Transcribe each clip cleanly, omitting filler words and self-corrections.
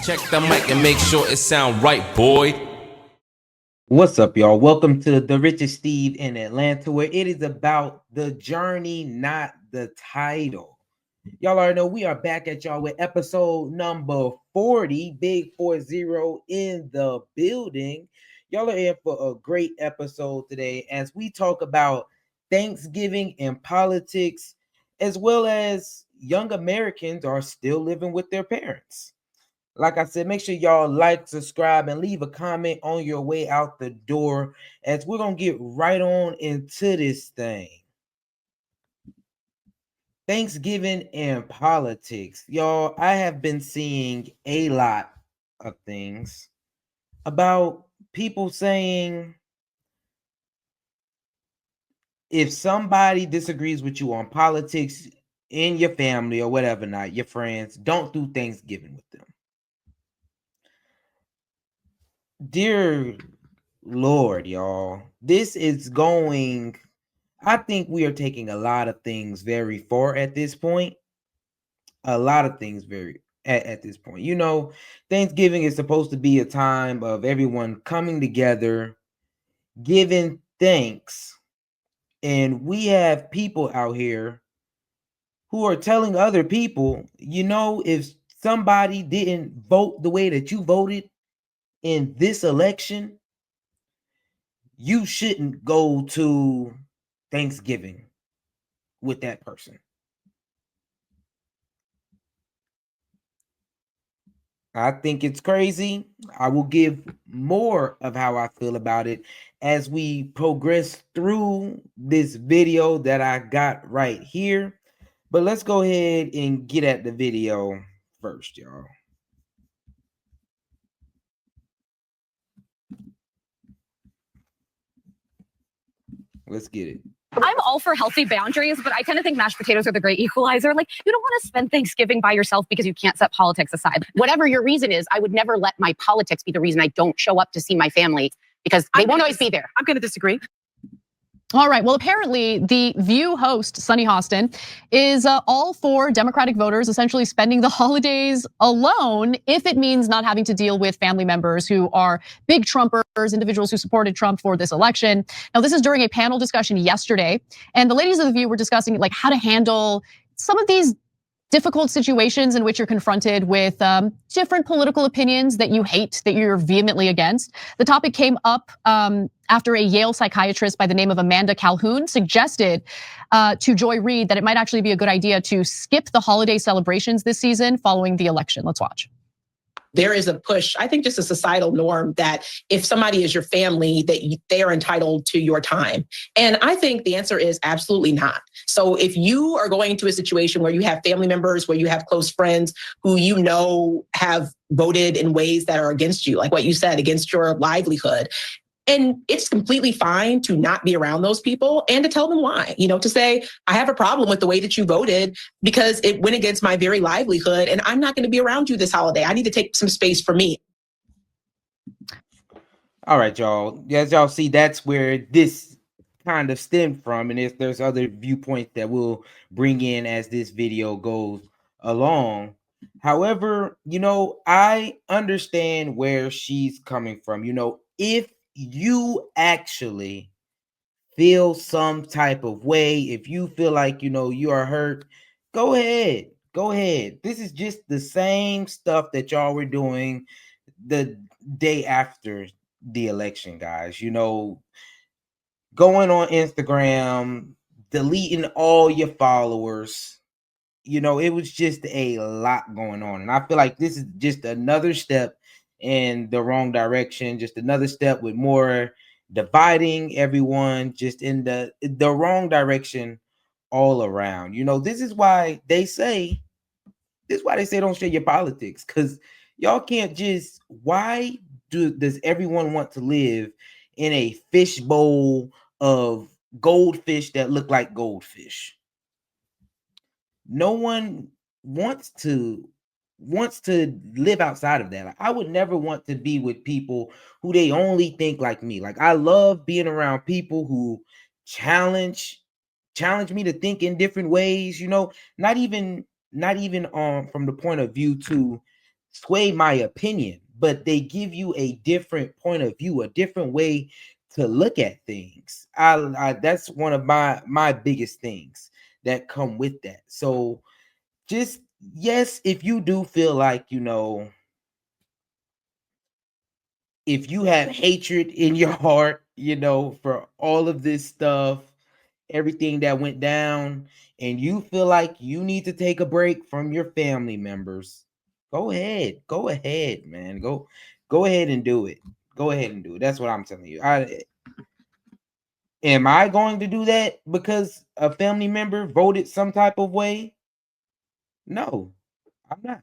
Check the mic and make sure it sound right, boy. What's up, y'all? Welcome to the Richest Steve in Atlanta, where it is about the journey, not the title. Y'all already know we are back at y'all with episode number 40, Big 40 in the building. Y'all are in for a great episode today as we talk about Thanksgiving and politics, as well as young Americans are still living with their parents. Like I said, make sure y'all like, subscribe, and leave a comment on your way out the door as we're going to get right on into this thing. Thanksgiving and politics. Y'all, I have been seeing a lot of things about people saying if somebody disagrees with you on politics in your family or whatever, not your friends, don't do Thanksgiving with them. Dear Lord, y'all, this is going. I think we are taking a lot of things very far at this point. A lot of things very at this point. You know, Thanksgiving is supposed to be a time of everyone coming together, giving thanks. And we have people out here who are telling other people, you know, if somebody didn't vote the way that you voted in this election, you shouldn't go to Thanksgiving with that person. I think it's crazy. I will give more of how I feel about it as we progress through this video that I got right here. But let's go ahead and get at the video first, y'all. Let's get it. I'm all for healthy boundaries, but I tend to think mashed potatoes are the great equalizer. Like, you don't want to spend Thanksgiving by yourself because you can't set politics aside. Whatever your reason is, I would never let my politics be the reason I don't show up to see my family because they won't always be there. I'm going to disagree. All right. Well, apparently the View host, Sunny Hostin, is all for Democratic voters essentially spending the holidays alone if it means not having to deal with family members who are big Trumpers, individuals who supported Trump for this election. Now, this is during a panel discussion yesterday, and the ladies of the View were discussing like how to handle some of these difficult situations in which you're confronted with different political opinions that you hate, that you're vehemently against. The topic came up after a Yale psychiatrist by the name of Amanda Calhoun suggested to Joy Reid that it might actually be a good idea to skip the holiday celebrations this season following the election. Let's watch. There is a push, I think just a societal norm that if somebody is your family, that they are entitled to your time. And I think the answer is absolutely not. So if you are going to a situation where you have family members, where you have close friends who you know have voted in ways that are against you, like what you said, against your livelihood, and it's completely fine to not be around those people and to tell them why, you know, to say, I have a problem with the way that you voted because it went against my very livelihood and I'm not going to be around you this holiday. I need to take some space for me. All right, y'all. As y'all see, that's where this kind of stemmed from. And if there's other viewpoints that we'll bring in as this video goes along. However, you know, I understand where she's coming from. You know, if you actually feel some type of way, if you feel like, you know, you are hurt, go ahead. Go ahead. This is just the same stuff that y'all were doing the day after the election, guys. You know, going on Instagram, deleting all your followers. You know, it was just a lot going on. And I feel like this is just another step in the wrong direction, just another step with more dividing everyone, just in the wrong direction all around. You know, this is why they say don't share your politics, because y'all can't just, why does everyone want to live in a fishbowl of goldfish that look like goldfish? No one wants to live outside of that. Like, I would never want to be with people who they only think like me. Like, I love being around people who challenge me to think in different ways, you know, not even from the point of view to sway my opinion, but they give you a different point of view, a different way to look at things. I that's one of my biggest things that come with that. So just, yes, if you do feel like, if you have hatred in your heart, for all of this stuff, everything that went down, and you feel like you need to take a break from your family members, go ahead, man, go ahead and do it. That's what I'm telling you. Am I going to do that because a family member voted some type of way? No, I'm not.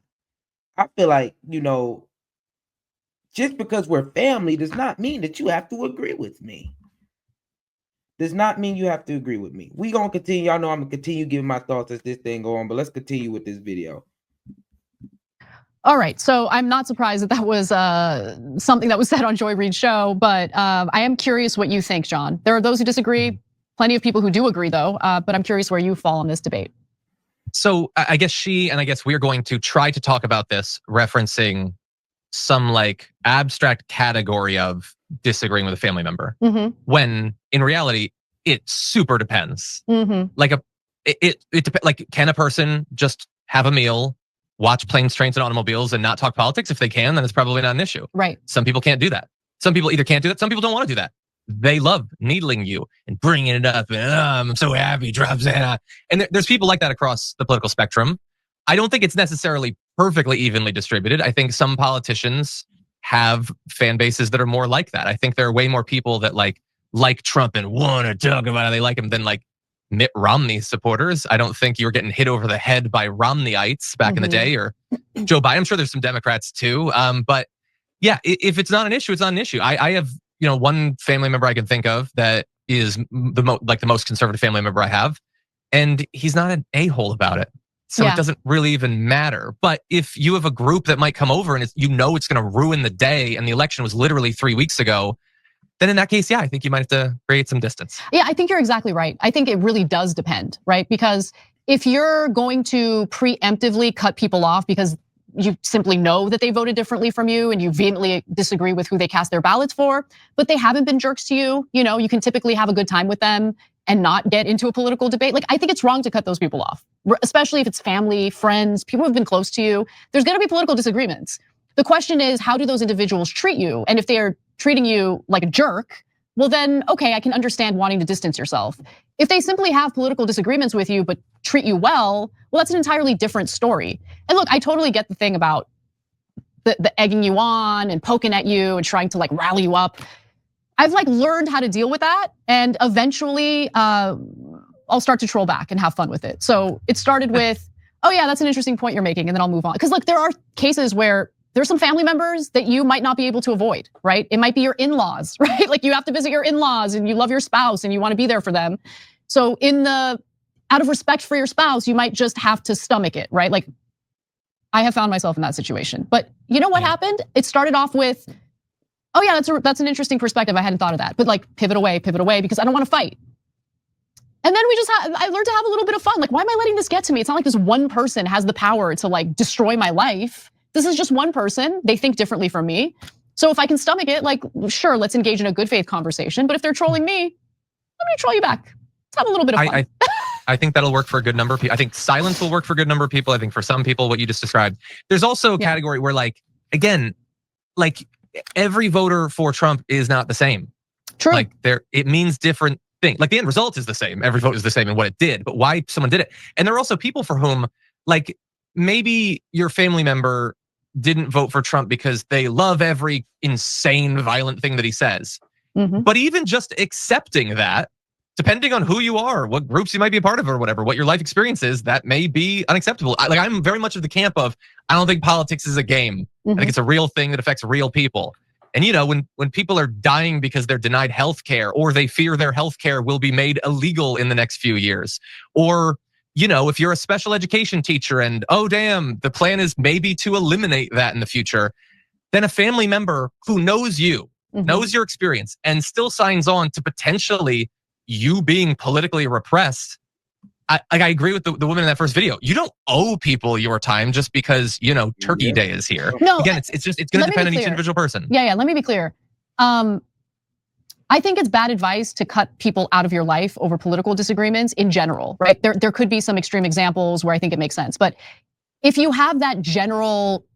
I feel like, just because we're family does not mean that you have to agree with me. Does not mean you have to agree with me. We gonna continue. Y'all know I'm gonna continue giving my thoughts as this thing go on, but let's continue with this video. All right, so I'm not surprised that was something that was said on Joy Reid's show, but I am curious what you think, John. There are those who disagree, plenty of people who do agree though, but I'm curious where you fall on this debate. So I guess we're going to try to talk about this referencing some like abstract category of disagreeing with a family member, when in reality it super depends. Like it depends. Like, can a person just have a meal, watch planes, trains, and automobiles, and not talk politics? If they can, then it's probably not an issue. Right. Some people can't do that. Some people either can't do that. Some people don't want to do that. They love needling you and bringing it up, and I'm so happy, drops in. And there's people like that across the political spectrum. I don't think it's necessarily perfectly evenly distributed. I think some politicians have fan bases that are more like that. I think there are way more people that like Trump and want to talk about how they like him than like Mitt Romney supporters. I don't think you were getting hit over the head by Romneyites back in the day, or Joe Biden. I'm sure there's some Democrats too. But yeah, if it's not an issue, it's not an issue. I have, one family member I can think of that is the most conservative family member I have, and he's not an a-hole about it. So it doesn't really even matter. But if you have a group that might come over and it's going to ruin the day, and the election was literally 3 weeks ago, then in that case, I think you might have to create some distance. Yeah, I think you're exactly right. I think it really does depend, right? Because if you're going to preemptively cut people off because you simply know that they voted differently from you and you vehemently disagree with who they cast their ballots for, but they haven't been jerks to you, you can typically have a good time with them and not get into a political debate. Like, I think it's wrong to cut those people off, especially if it's family, friends, people who've been close to you. There's gonna be political disagreements. The question is, how do those individuals treat you? And if they are treating you like a jerk, well then, okay, I can understand wanting to distance yourself. If they simply have political disagreements with you, but treat you well that's an entirely different story. And look, I totally get the thing about the egging you on and poking at you and trying to like rally you up. I've like learned how to deal with that, and eventually I'll start to troll back and have fun with it. So it started with, oh yeah, that's an interesting point you're making, and then I'll move on. Because look, there are cases where there's some family members that you might not be able to avoid, right? It might be your in-laws, right? Like you have to visit your in-laws and you love your spouse and you want to be there for them. So out of respect for your spouse, you might just have to stomach it, right? Like I have found myself in that situation. But you know what happened? It started off with, oh yeah, that's an interesting perspective. I hadn't thought of that. But like pivot away because I don't want to fight. And then I learned to have a little bit of fun. Like, why am I letting this get to me? It's not like this one person has the power to like destroy my life. This is just one person. They think differently from me. So if I can stomach it, like, sure, let's engage in a good faith conversation. But if they're trolling me, I'm gonna troll you back. Let's have a little bit of fun. I think that'll work for a good number of people. I think silence will work for a good number of people. I think for some people, what you just described. There's also a category where like, again, like every voter for Trump is not the same. True. Like it means different things. Like the end result is the same. Every vote is the same in what it did, but why someone did it. And there are also people for whom, like, maybe your family member didn't vote for Trump because they love every insane, violent thing that he says. But even just accepting that, depending on who you are, what groups you might be a part of or whatever, what your life experience is, that may be unacceptable. I'm very much of the camp of, I don't think politics is a game. I think it's a real thing that affects real people. And when people are dying because they're denied health care, or they fear their health care will be made illegal in the next few years, or if you're a special education teacher and, oh damn, the plan is maybe to eliminate that in the future, then a family member who knows you, knows your experience, and still signs on to potentially you being politically repressed, I agree with the woman in that first video. You don't owe people your time just because, Turkey Day is here. No, Again, it's going to depend on each individual person. Yeah. Let me be clear. I think it's bad advice to cut people out of your life over political disagreements in general, right? There could be some extreme examples where I think it makes sense, but if you have that general,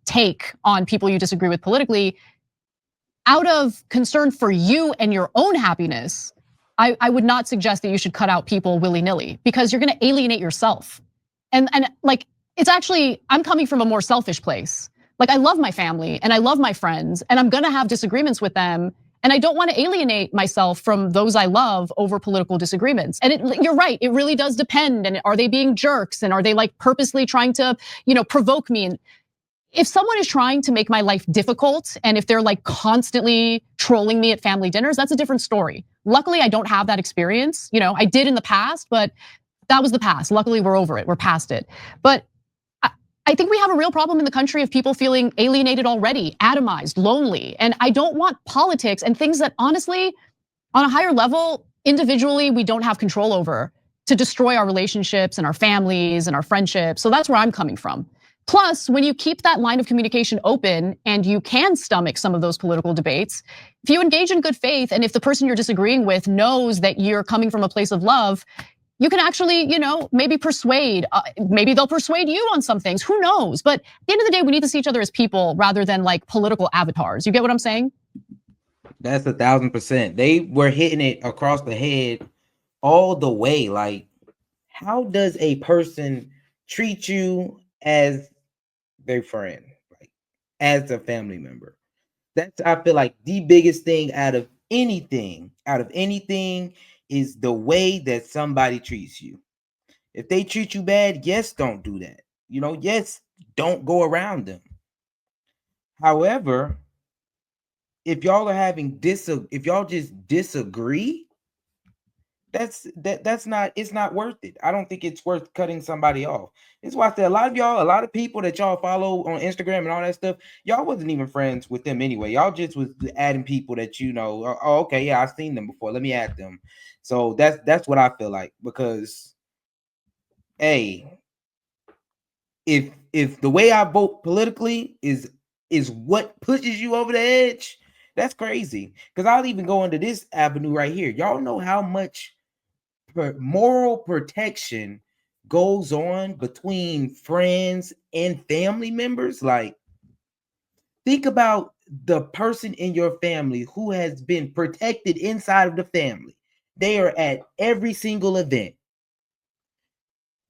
take on people you disagree with politically, out of concern for you and your own happiness, I would not suggest that you should cut out people willy-nilly, because you're gonna alienate yourself. And like, it's actually, I'm coming from a more selfish place. Like, I love my family and I love my friends, and I'm gonna have disagreements with them. And I don't want to alienate myself from those I love over political disagreements. And you're right, it really does depend. And are they being jerks? And are they like purposely trying to, provoke me? And if someone is trying to make my life difficult, and if they're like constantly trolling me at family dinners, that's a different story. Luckily, I don't have that experience. I did in the past, but that was the past. Luckily, we're over it, we're past it. But I think we have a real problem in the country of people feeling alienated already, atomized, lonely. And I don't want politics and things that honestly, on a higher level, individually, we don't have control over, to destroy our relationships and our families and our friendships. So that's where I'm coming from. Plus, when you keep that line of communication open and you can stomach some of those political debates, if you engage in good faith, and if the person you're disagreeing with knows that you're coming from a place of love, you can actually, maybe persuade, maybe they'll persuade you on some things, who knows? But at the end of the day, we need to see each other as people rather than like political avatars. You get what I'm saying? That's 1,000%. They were hitting it across the head all the way. Like, how does a person treat you as their friend, like as a family member? That's, I feel like, the biggest thing out of anything is the way that somebody treats you. If they treat you bad, yes, don't do that. Yes, don't go around them. However, if y'all are having if y'all just disagree, that's not, it's not worth it. I don't think it's worth cutting somebody off. It's why I said a lot of people that y'all follow on Instagram and all that stuff, y'all wasn't even friends with them anyway. Y'all just was adding people that oh, okay, yeah, I've seen them before, let me add them. So that's what I feel like, because hey, if the way I vote politically is what pushes you over the edge, that's crazy. Because I'll even go into this avenue right here. Y'all know how much moral protection goes on between friends and family members. Like, think about the person in your family who has been protected inside of the family. They are at every single event,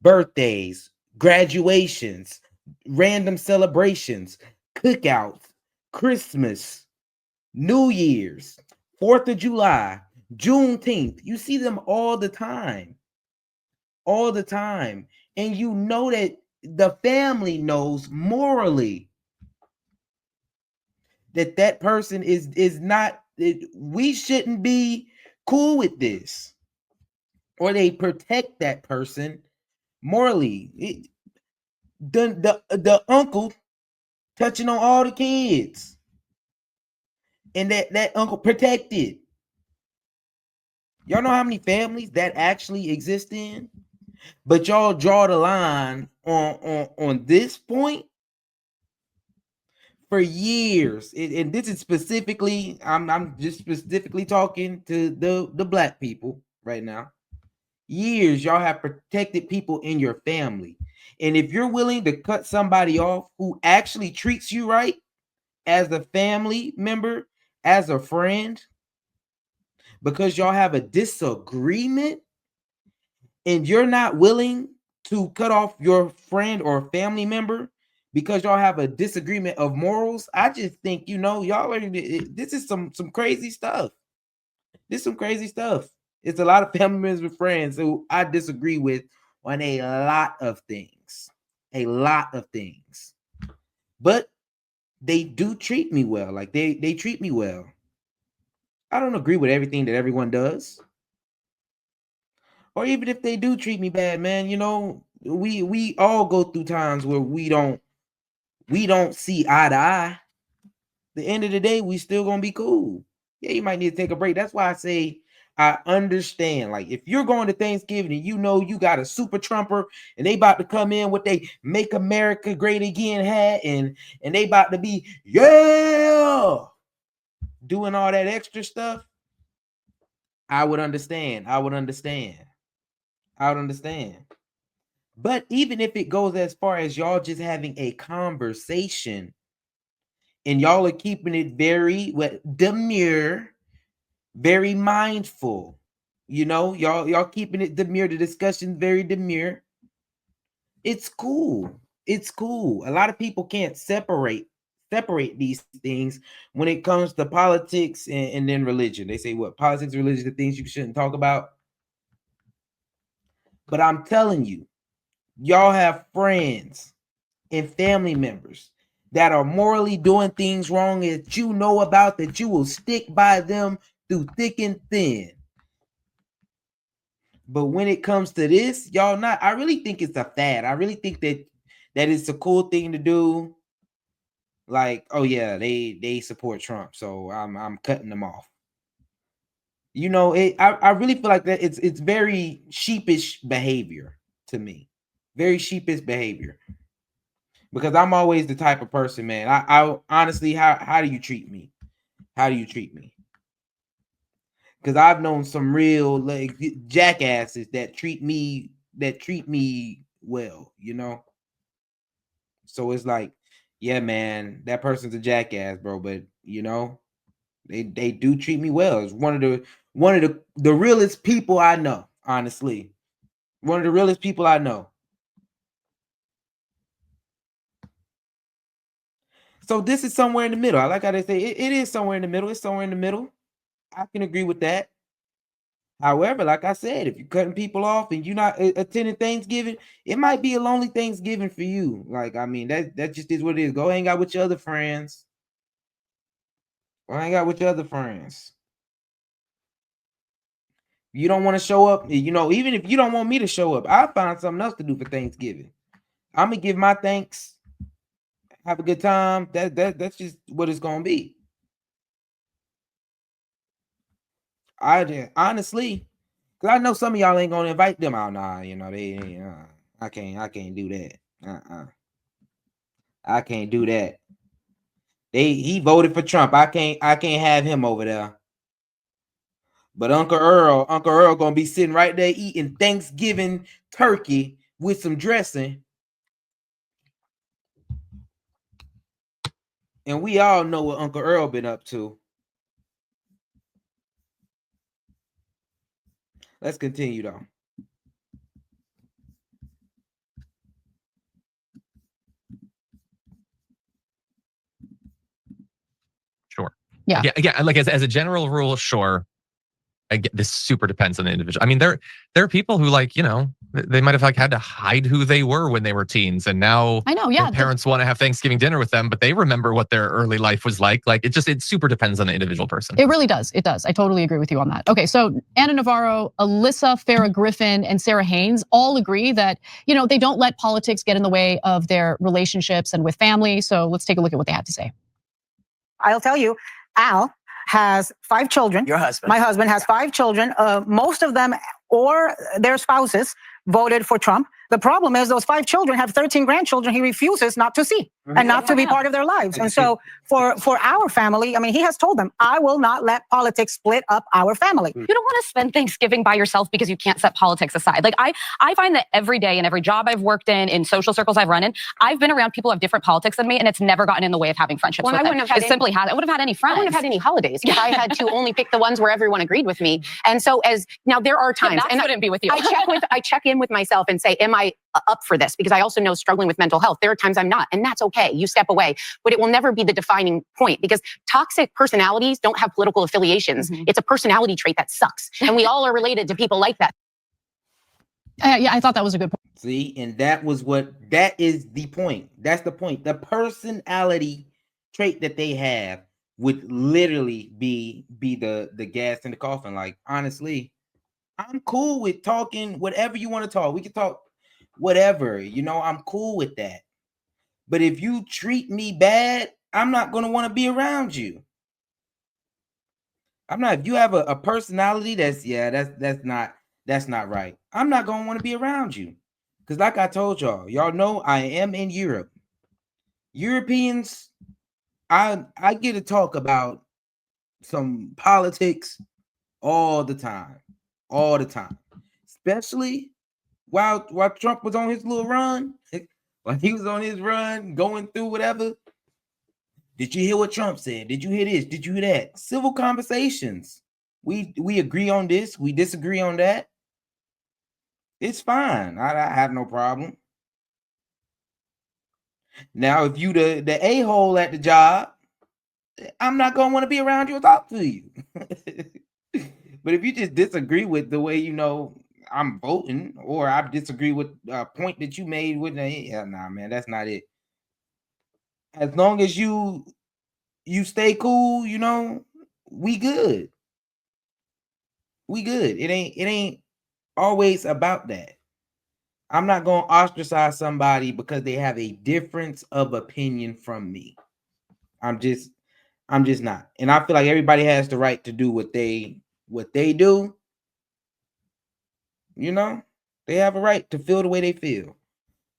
birthdays, graduations, random celebrations, cookouts, Christmas, New Year's, 4th of July, Juneteenth. You see them all the time. All the time. And you know that the family knows morally that person is not, we shouldn't be cool with this. Or they protect that person morally. The uncle touching on all the kids, and that uncle protected. Y'all know how many families that actually exist in? But y'all draw the line on this point for years. And this is specifically, I'm just specifically talking to the black people right now. Years y'all have protected people in your family. And if you're willing to cut somebody off who actually treats you right as a family member, as a friend, because y'all have a disagreement, and you're not willing to cut off your friend or family member because y'all have a disagreement of morals, I just think, y'all are, this is some crazy stuff. This is some crazy stuff. It's a lot of family members with friends who I disagree with on a lot of things. A lot of things. But they do treat me well. Like, they treat me well. I don't agree with everything that everyone does. Or even if they do treat me bad, man, we all go through times where we don't see eye to eye. The end of the day, we still gonna be cool. Yeah, you might need to take a break. That's why I say I understand. Like, if you're going to Thanksgiving and you know you got a super Trumper and they about to come in with they Make America Great Again hat and they about to be, yeah, doing all that extra stuff, I would understand. I would understand. But even if it goes as far as y'all just having a conversation and y'all are keeping it very demure, very mindful, y'all keeping it demure, the discussion very demure. It's cool. It's cool. A lot of people can't separate these things when it comes to politics and then religion. They say what politics, religion, the things you shouldn't talk about. But I'm telling you, y'all have friends and family members that are morally doing things wrong that you know about, that you will stick by them through thick and thin. But when it comes to this, y'all not. I really think it's a fad. I really think that it's a cool thing to do. Like, oh yeah, they support Trump, so I'm cutting them off. I really feel like that it's very sheepish behavior to me. Very sheepish behavior. Because I'm always the type of person, man. I honestly, how do you treat me? How do you treat me? Because I've known some real like jackasses that treat me well, So it's like, yeah, man, that person's a jackass, bro. But they do treat me well. It's one of the realest people I know, honestly. One of the realest people I know. So this is somewhere in the middle. I like how they say it is somewhere in the middle. It's somewhere in the middle. I can agree with that. However, like I said, if you're cutting people off and you're not attending Thanksgiving, it might be a lonely Thanksgiving for you. Like, I mean, that just is what it is. Go hang out with your other friends. You don't want to show up, even if you don't want me to show up, I'll find something else to do for Thanksgiving. I'm gonna give my thanks, have a good time. That's just what it's gonna be. Honestly, because I know some of y'all ain't gonna invite them out. Nah, I can't do that. I can't do that. He voted for Trump. I can't have him over there. But Uncle Earl gonna be sitting right there eating Thanksgiving turkey with some dressing. And we all know what Uncle Earl been up to. Let's continue though. Sure. Yeah. Like as a general rule, sure. I get this super depends on the individual. I mean, there are people who they might have had to hide who they were when they were teens, and now I know, yeah, their parents want to have Thanksgiving dinner with them, but they remember what their early life was like. Like it super depends on the individual person. It really does. It does. I totally agree with you on that. Okay, so Anna Navarro, Alyssa Farah Griffin, and Sarah Haynes all agree that they don't let politics get in the way of their relationships and with family. So let's take a look at what they had to say. I'll tell you, Al has 5 children. Your husband. My husband has 5 children. Most of them or their spouses voted for Trump. The problem is those 5 children have 13 grandchildren he refuses not to see and not to be part of their lives. And so for our family, I mean, he has told them, I will not let politics split up our family. You don't want to spend Thanksgiving by yourself because you can't set politics aside. Like I find that every day in every job I've worked in social circles I've run in, I've been around people who have different politics than me, and it's never gotten in the way of having friendships with them. I wouldn't have had any friends. I wouldn't have had any holidays if I had to only pick the ones where everyone agreed with me. And so now there are times, and I wouldn't be with you. I check in with myself and say, am I up for this? Because I also know struggling with mental health. There are times I'm not, and that's okay. You step away, but it will never be the defining point because toxic personalities don't have political affiliations. Mm-hmm. It's a personality trait that sucks. And we all are related to people like that. Yeah, I thought that was a good point. See, and that is the point. That's the point. The personality trait that they have would literally be the gas in the coffin. Like, honestly, I'm cool with talking whatever you want to talk. We can talk whatever, I'm cool with that. But if you treat me bad, I'm not going to want to be around you. I'm not. If you have a personality that's not right. I'm not gonna want to be around you. Because like I told y'all know I am in Europe. Europeans, I get to talk about some politics all the time. All the time. Especially while Trump was on his little run. When he was on his run, going through whatever. Did you hear what Trump said? Did you hear this? Did you hear that? Civil conversations. We agree on this. We disagree on that. It's fine. I have no problem. Now, if you the a-hole at the job, I'm not gonna want to be around you or talk to you. But if you just disagree with the way I'm voting, or I disagree with a point that you made with nah, man, that's not it. As long as you stay cool, we good. We good. It ain't always about that. I'm not going to ostracize somebody because they have a difference of opinion from me. I'm just not. And I feel like everybody has the right to do what they do. They have a right to feel the way they feel.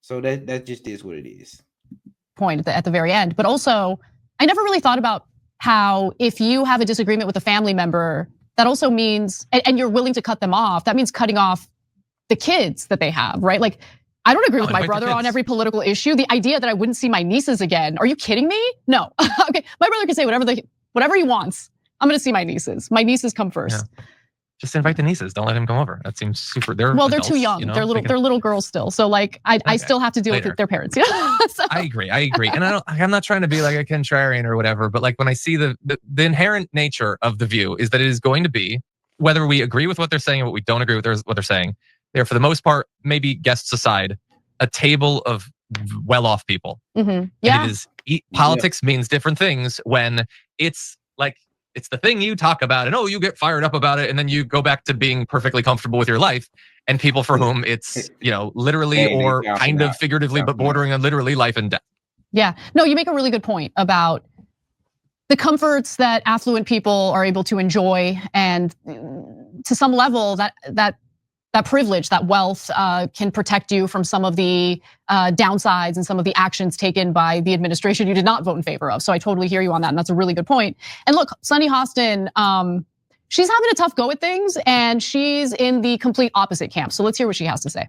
So that just is what it is. Point at the very end. But also, I never really thought about how if you have a disagreement with a family member, that also means, and you're willing to cut them off, that means cutting off the kids that they have, right? Like, I don't agree with my brother on every political issue. The idea that I wouldn't see my nieces again, are you kidding me? No. Okay, my brother can say whatever he wants. I'm gonna see my nieces. My nieces come first. Yeah. Just invite the nieces. Don't let him come over. That seems super. They're too young. They're little girls still. So like, I still have to deal with their parents. So. I agree, and I'm not trying to be like a contrarian or whatever, but like when I see the inherent nature of The View is that it is going to be, whether we agree with what they're saying or what we don't agree with what they're saying, they're for the most part, maybe guests aside, a table of well-off people. Mm-hmm. Yeah. And politics means different things when it's like. It's the thing you talk about and you get fired up about it and then you go back to being perfectly comfortable with your life, and people for whom it's, literally or kind of figuratively, but bordering on literally life and death. Yeah, no, you make a really good point about the comforts that affluent people are able to enjoy, and to some level that privilege, that wealth can protect you from some of the downsides and some of the actions taken by the administration you did not vote in favor of. So I totally hear you on that, and that's a really good point. And look, Sunny Hostin, she's having a tough go at things, and she's in the complete opposite camp. So let's hear what she has to say.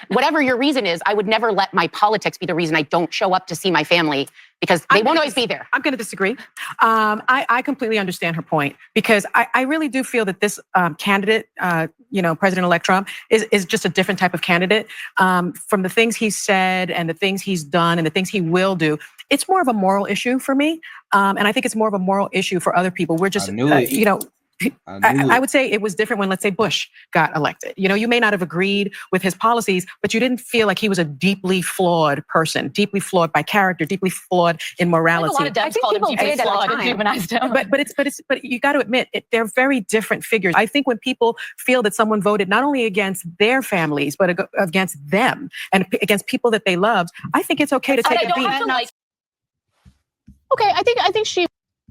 Whatever your reason is, I would never let my politics be the reason I don't show up to see my family, because they won't always be there. I'm going to disagree. I completely understand her point, because I really do feel that this candidate, President-elect Trump, is just a different type of candidate. From the things he's said and the things he's done and the things he will do, it's more of a moral issue for me. And I think it's more of a moral issue for other people. We're just, I would say it was different when, let's say, Bush got elected. You may not have agreed with his policies, but you didn't feel like he was a deeply flawed person, deeply flawed by character, deeply flawed in morality. A lot of Dems called him deeply flawed and demonized him. But you got to admit, they're very different figures. I think when people feel that someone voted not only against their families, but against them and against people that they loved, I think it's okay to take a beat. Okay, I think she.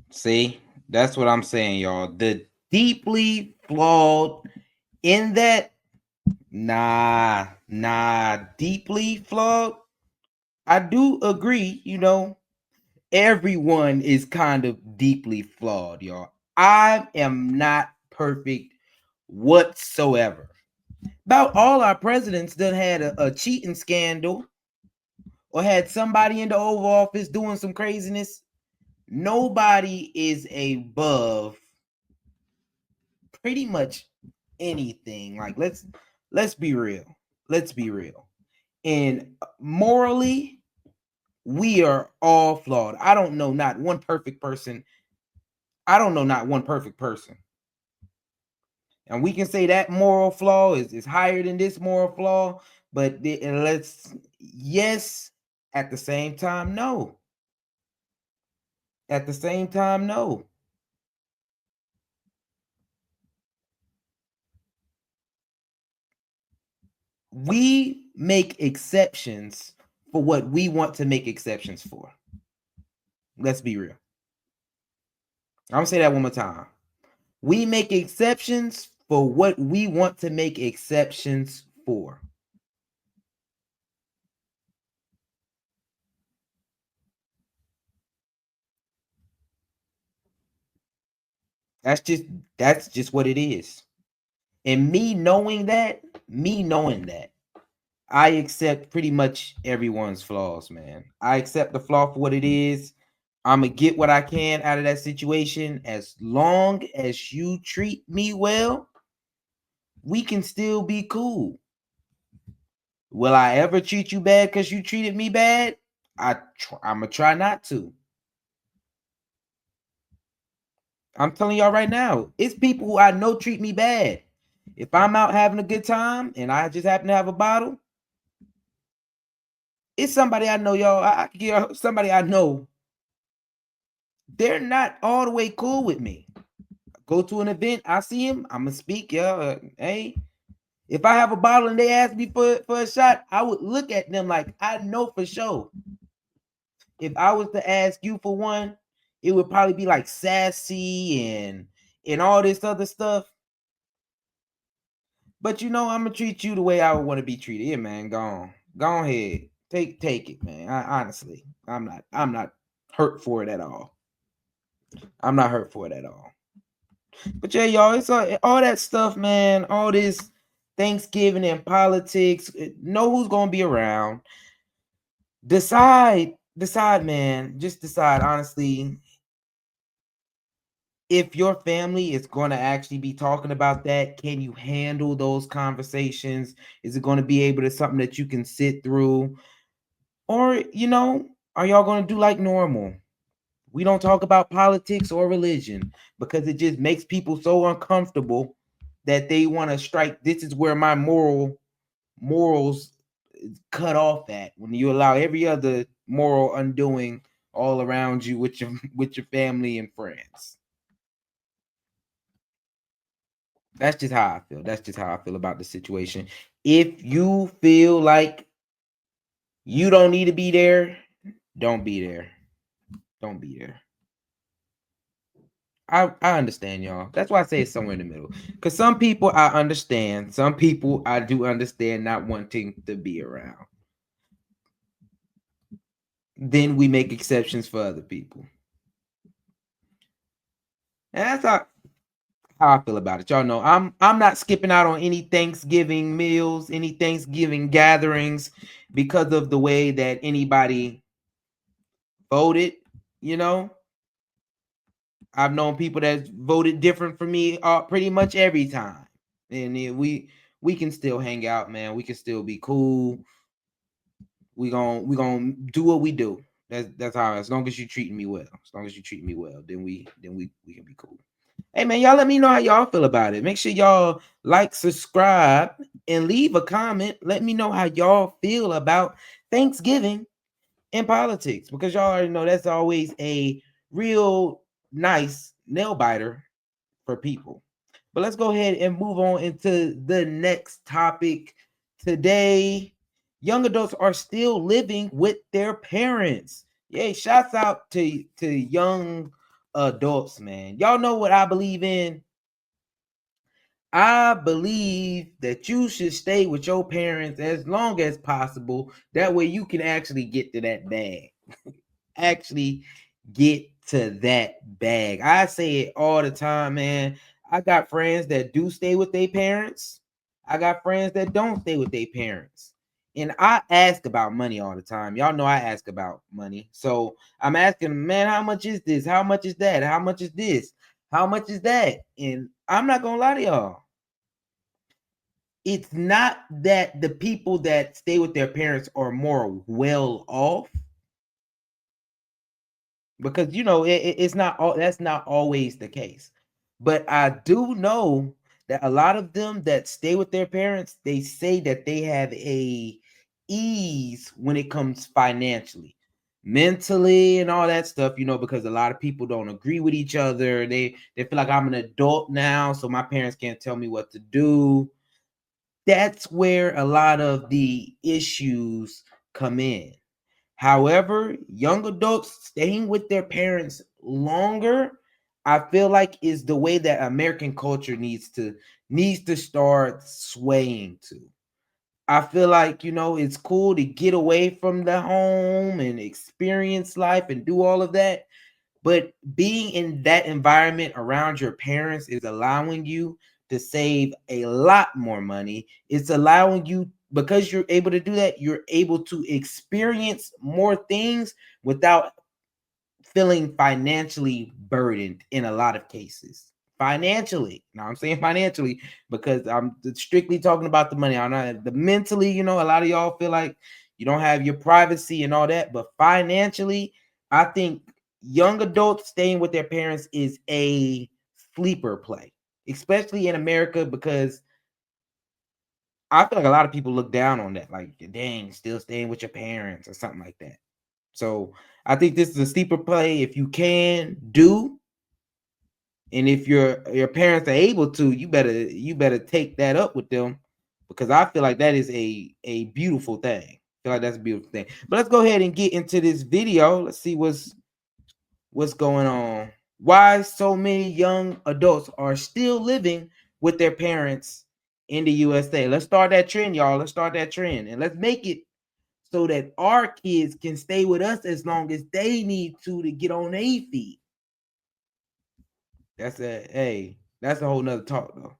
See, that's what I'm saying, y'all. The deeply flawed in that, nah, deeply flawed. I do agree, everyone is kind of deeply flawed, y'all. I am not perfect whatsoever. About all our presidents that had a cheating scandal or had somebody in the Oval Office doing some craziness. Nobody is above pretty much anything. Like, let's be real. And morally, we are all flawed. I don't know not one perfect person. And we can say that moral flaw is higher than this moral flaw, but yes, at the same time, no. At the same time, no. We make exceptions for what we want to make exceptions for. Let's be real. I'm gonna say that one more time. We make exceptions for what we want to make exceptions for. That's just what it is. And me knowing that, I accept pretty much everyone's flaws, man. I accept the flaw for what it is. I'm gonna get what I can out of that situation. As long as you treat me well, we can still be cool. Will I ever treat you bad because you treated me bad? I'm gonna try not to. I'm telling y'all right now, it's people who I know treat me bad. If I'm out having a good time and I just happen to have a bottle, it's somebody I know, y'all. I can get somebody I know. They're not all the way cool with me. Go to an event, I see him, I'm gonna speak, y'all. Hey, if I have a bottle and they ask me for a shot, I would look at them like I know for sure. If I was to ask you for one, it would probably be like sassy and all this other stuff. But I'm gonna treat you the way I would want to be treated. Yeah, man, go ahead. Take it, man. Honestly, I'm not hurt for it at all. I'm not hurt for it at all. But yeah, y'all, it's all that stuff, man. All this Thanksgiving and politics. Know who's gonna be around. Decide, man. Just decide, honestly. If your family is going to actually be talking about that, can you handle those conversations? Is it going to be able to something that you can sit through? Or, are y'all going to do like normal? We don't talk about politics or religion because it just makes people so uncomfortable that they want to strike. This is where my morals cut off at, when you allow every other moral undoing all around you with your family and friends. That's just how I feel. That's just how I feel about the situation. If you feel like you don't need to be there, don't be there. Don't be there. I understand, y'all. That's why I say it's somewhere in the middle. Because some people I understand. Some people I do understand not wanting to be around. Then we make exceptions for other people. And that's how I feel about it. Y'all know I'm not skipping out on any Thanksgiving meals, any Thanksgiving gatherings because of the way that anybody voted. I've known people that voted different from me pretty much every time. And we can still hang out, man. We can still be cool. We gonna do what we do. That's how, as long as you treating me well. As long as you treat me well, then we can be cool. Hey, man, y'all let me know how y'all feel about it. Make sure y'all like, subscribe, and leave a comment. Let me know how y'all feel about Thanksgiving and politics, because y'all already know that's always a real nice nail biter for people. But let's go ahead and move on into the next topic today. Young adults are still living with their parents. Yay, shouts out to young adults, man. Y'all know what I believe in. I believe that you should stay with your parents as long as possible. That way you can actually get to that bag. Actually get to that bag. I say it all the time, man. I got friends that do stay with their parents. I got friends that don't stay with their parents. And I ask about money all the time. Y'all know I ask about money. So I'm asking, man, how much is this? How much is that? How much is this? How much is that? And I'm not going to lie to y'all. It's not that the people that stay with their parents are more well off, because it's not all, that's not always the case. But I do know that a lot of them that stay with their parents, they say that they have a ease when it comes financially, mentally, and all that stuff, because a lot of people don't agree with each other. They feel like I'm an adult now, so my parents can't tell me what to do. That's where a lot of the issues come in. However, young adults staying with their parents longer, I feel like is the way that American culture needs to start swaying to. I feel like, it's cool to get away from the home and experience life and do all of that. But being in that environment around your parents is allowing you to save a lot more money. It's allowing you, because you're able to do that, you're able to experience more things without feeling financially burdened in a lot of cases. Financially. Now I'm saying financially because I'm strictly talking about the money. I'm not the mentally, a lot of y'all feel like you don't have your privacy and all that, but financially, I think young adults staying with their parents is a sleeper play, especially in America, because I feel like a lot of people look down on that, like, dang, still staying with your parents or something like that. So I think this is a steeper play if you can do, and if your parents are able to, you better take that up with them, because I feel like that is a beautiful thing. I feel like that's a beautiful thing. But let's go ahead and get into this video. Let's see what's going on. Why so many young adults are still living with their parents in the USA. Let's start that trend, y'all. Let's start that trend, and let's make it so that our kids can stay with us as long as they need to get on their feet. That's a whole nother talk, though.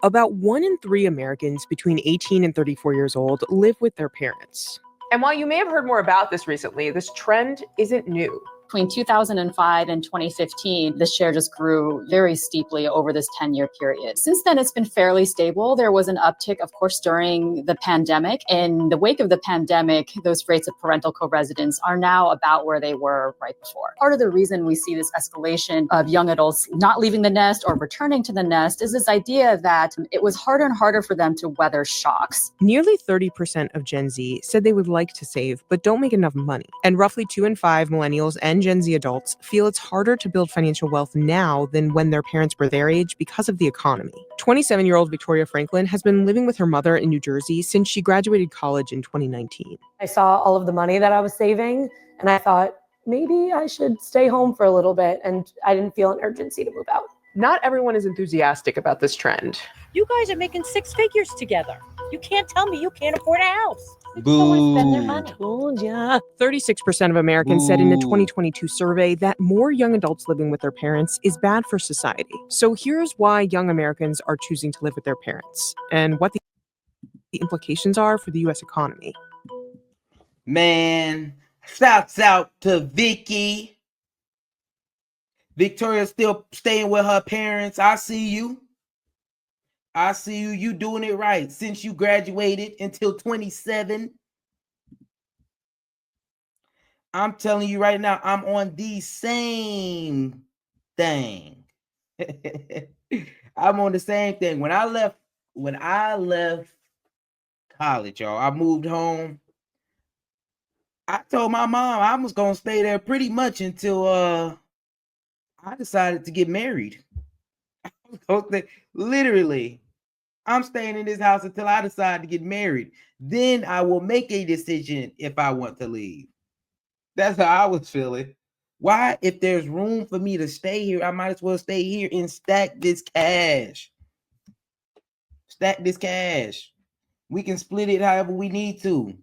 About 1 in 3 Americans between 18 and 34 years old live with their parents. And while you may have heard more about this recently, this trend isn't new. Between 2005 and 2015, the share just grew very steeply over this 10-year period. Since then, it's been fairly stable. There was an uptick, of course, during the pandemic. In the wake of the pandemic, those rates of parental co-residence are now about where they were right before. Part of the reason we see this escalation of young adults not leaving the nest or returning to the nest is this idea that it was harder and harder for them to weather shocks. Nearly 30% of Gen Z said they would like to save, but don't make enough money. And roughly 2 in 5 millennials and Gen Z adults feel it's harder to build financial wealth now than when their parents were their age because of the economy. 27-year-old Victoria Franklin has been living with her mother in New Jersey since she graduated college in 2019. I saw all of the money that I was saving, and I thought, maybe I should stay home for a little bit, and I didn't feel an urgency to move out. Not everyone is enthusiastic about this trend. You guys are making 6 figures together. You can't tell me you can't afford a house. Boo. Spend their money. Told ya. 36% of Americans said in a 2022 survey that more young adults living with their parents is bad for society. So here's why young Americans are choosing to live with their parents and what the implications are for the U.S. economy. Man, shouts out to Vicky. Victoria's still staying with her parents. I see you. You doing it right since you graduated until 27. I'm telling you right now, I'm on the same thing. I'm on the same thing. When I left college, y'all, I moved home. I told my mom I was gonna stay there pretty much until I decided to get married. Literally, I'm staying in this house until I decide to get married. Then I will make a decision if I want to leave. That's how I was feeling. Why? If there's room for me to stay here, I might as well stay here and stack this cash. Stack this cash. We can split it however we need to.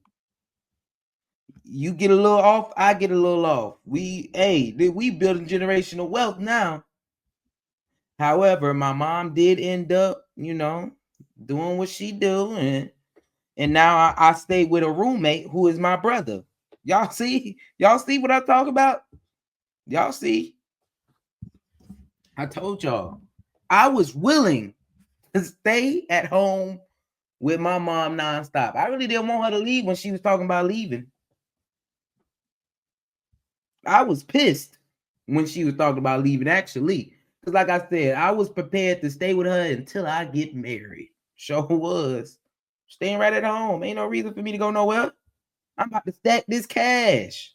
You get a little off, I get a little off. We building generational wealth now. However, my mom did end up, doing what she do, and now I stay with a roommate who is my brother. Y'all see what I'm talking about? Y'all see? I told y'all I was willing to stay at home with my mom nonstop. I really didn't want her to leave when she was talking about leaving. I was pissed when she was talking about leaving, actually. Because like I said, I was prepared to stay with her until I get married. Sure was. Staying right at home. Ain't no reason for me to go nowhere. I'm about to stack this cash.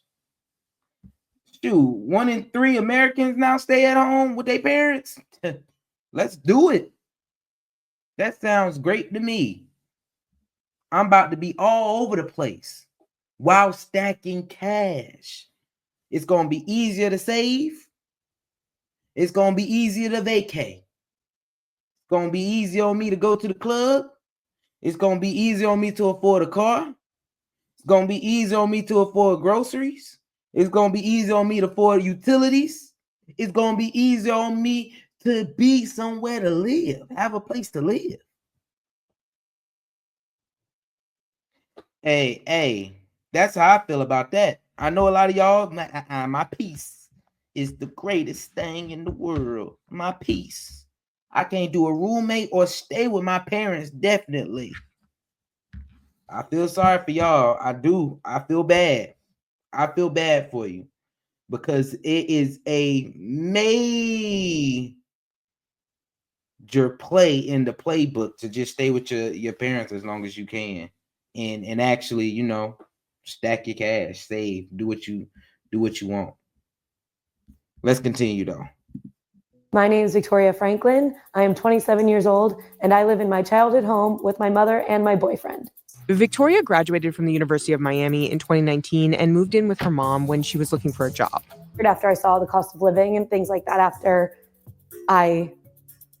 Shoot, 1 in 3 Americans now stay at home with their parents. Let's do it. That sounds great to me. I'm about to be all over the place while stacking cash. It's going to be easier to save. It's gonna be easier to vacate. It's gonna be easier on me to go to the club. It's gonna be easier on me to afford a car. It's gonna be easier on me to afford groceries. It's gonna be easier on me to afford utilities. It's gonna be easier on me to be somewhere to live, have a place to live. Hey, that's how I feel about that. I know a lot of y'all, my peace is the greatest thing in the world. My peace. I can't do a roommate or stay with my parents, definitely. I feel sorry for y'all. I do. I feel bad. I feel bad for you because it is a major play in the playbook to just stay with your parents as long as you can, and actually, stack your cash, save, do what you want. Let's continue though. My name is Victoria Franklin. I am 27 years old, and I live in my childhood home with my mother and my boyfriend. Victoria graduated from the University of Miami in 2019 and moved in with her mom when she was looking for a job. After I saw the cost of living and things like that after I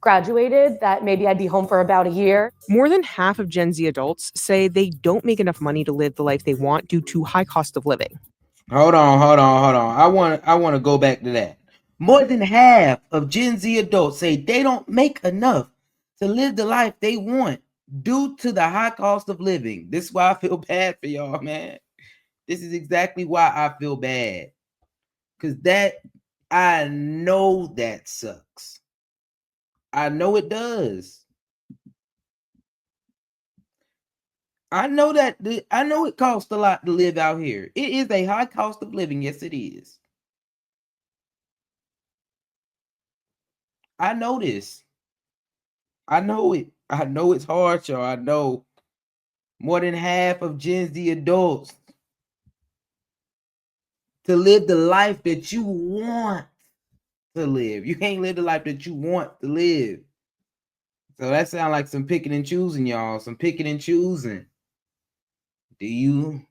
graduated, that maybe I'd be home for about a year. More than half of Gen Z adults say they don't make enough money to live the life they want due to high cost of living. Hold on. I want to go back to that. More than half of Gen Z adults say they don't make enough to live the life they want due to the high cost of living. This is why I feel bad for y'all, man. This is exactly why I feel bad. Because I know that sucks. I know it does. I know it costs a lot to live out here. It is a high cost of living. Yes, it is. I know this. I know it. I know it's hard, y'all. I know more than half of Gen Z adults to live the life that you want to live. You can't live the life that you want to live. So that sounds like some picking and choosing, y'all. Some picking and choosing. Do you?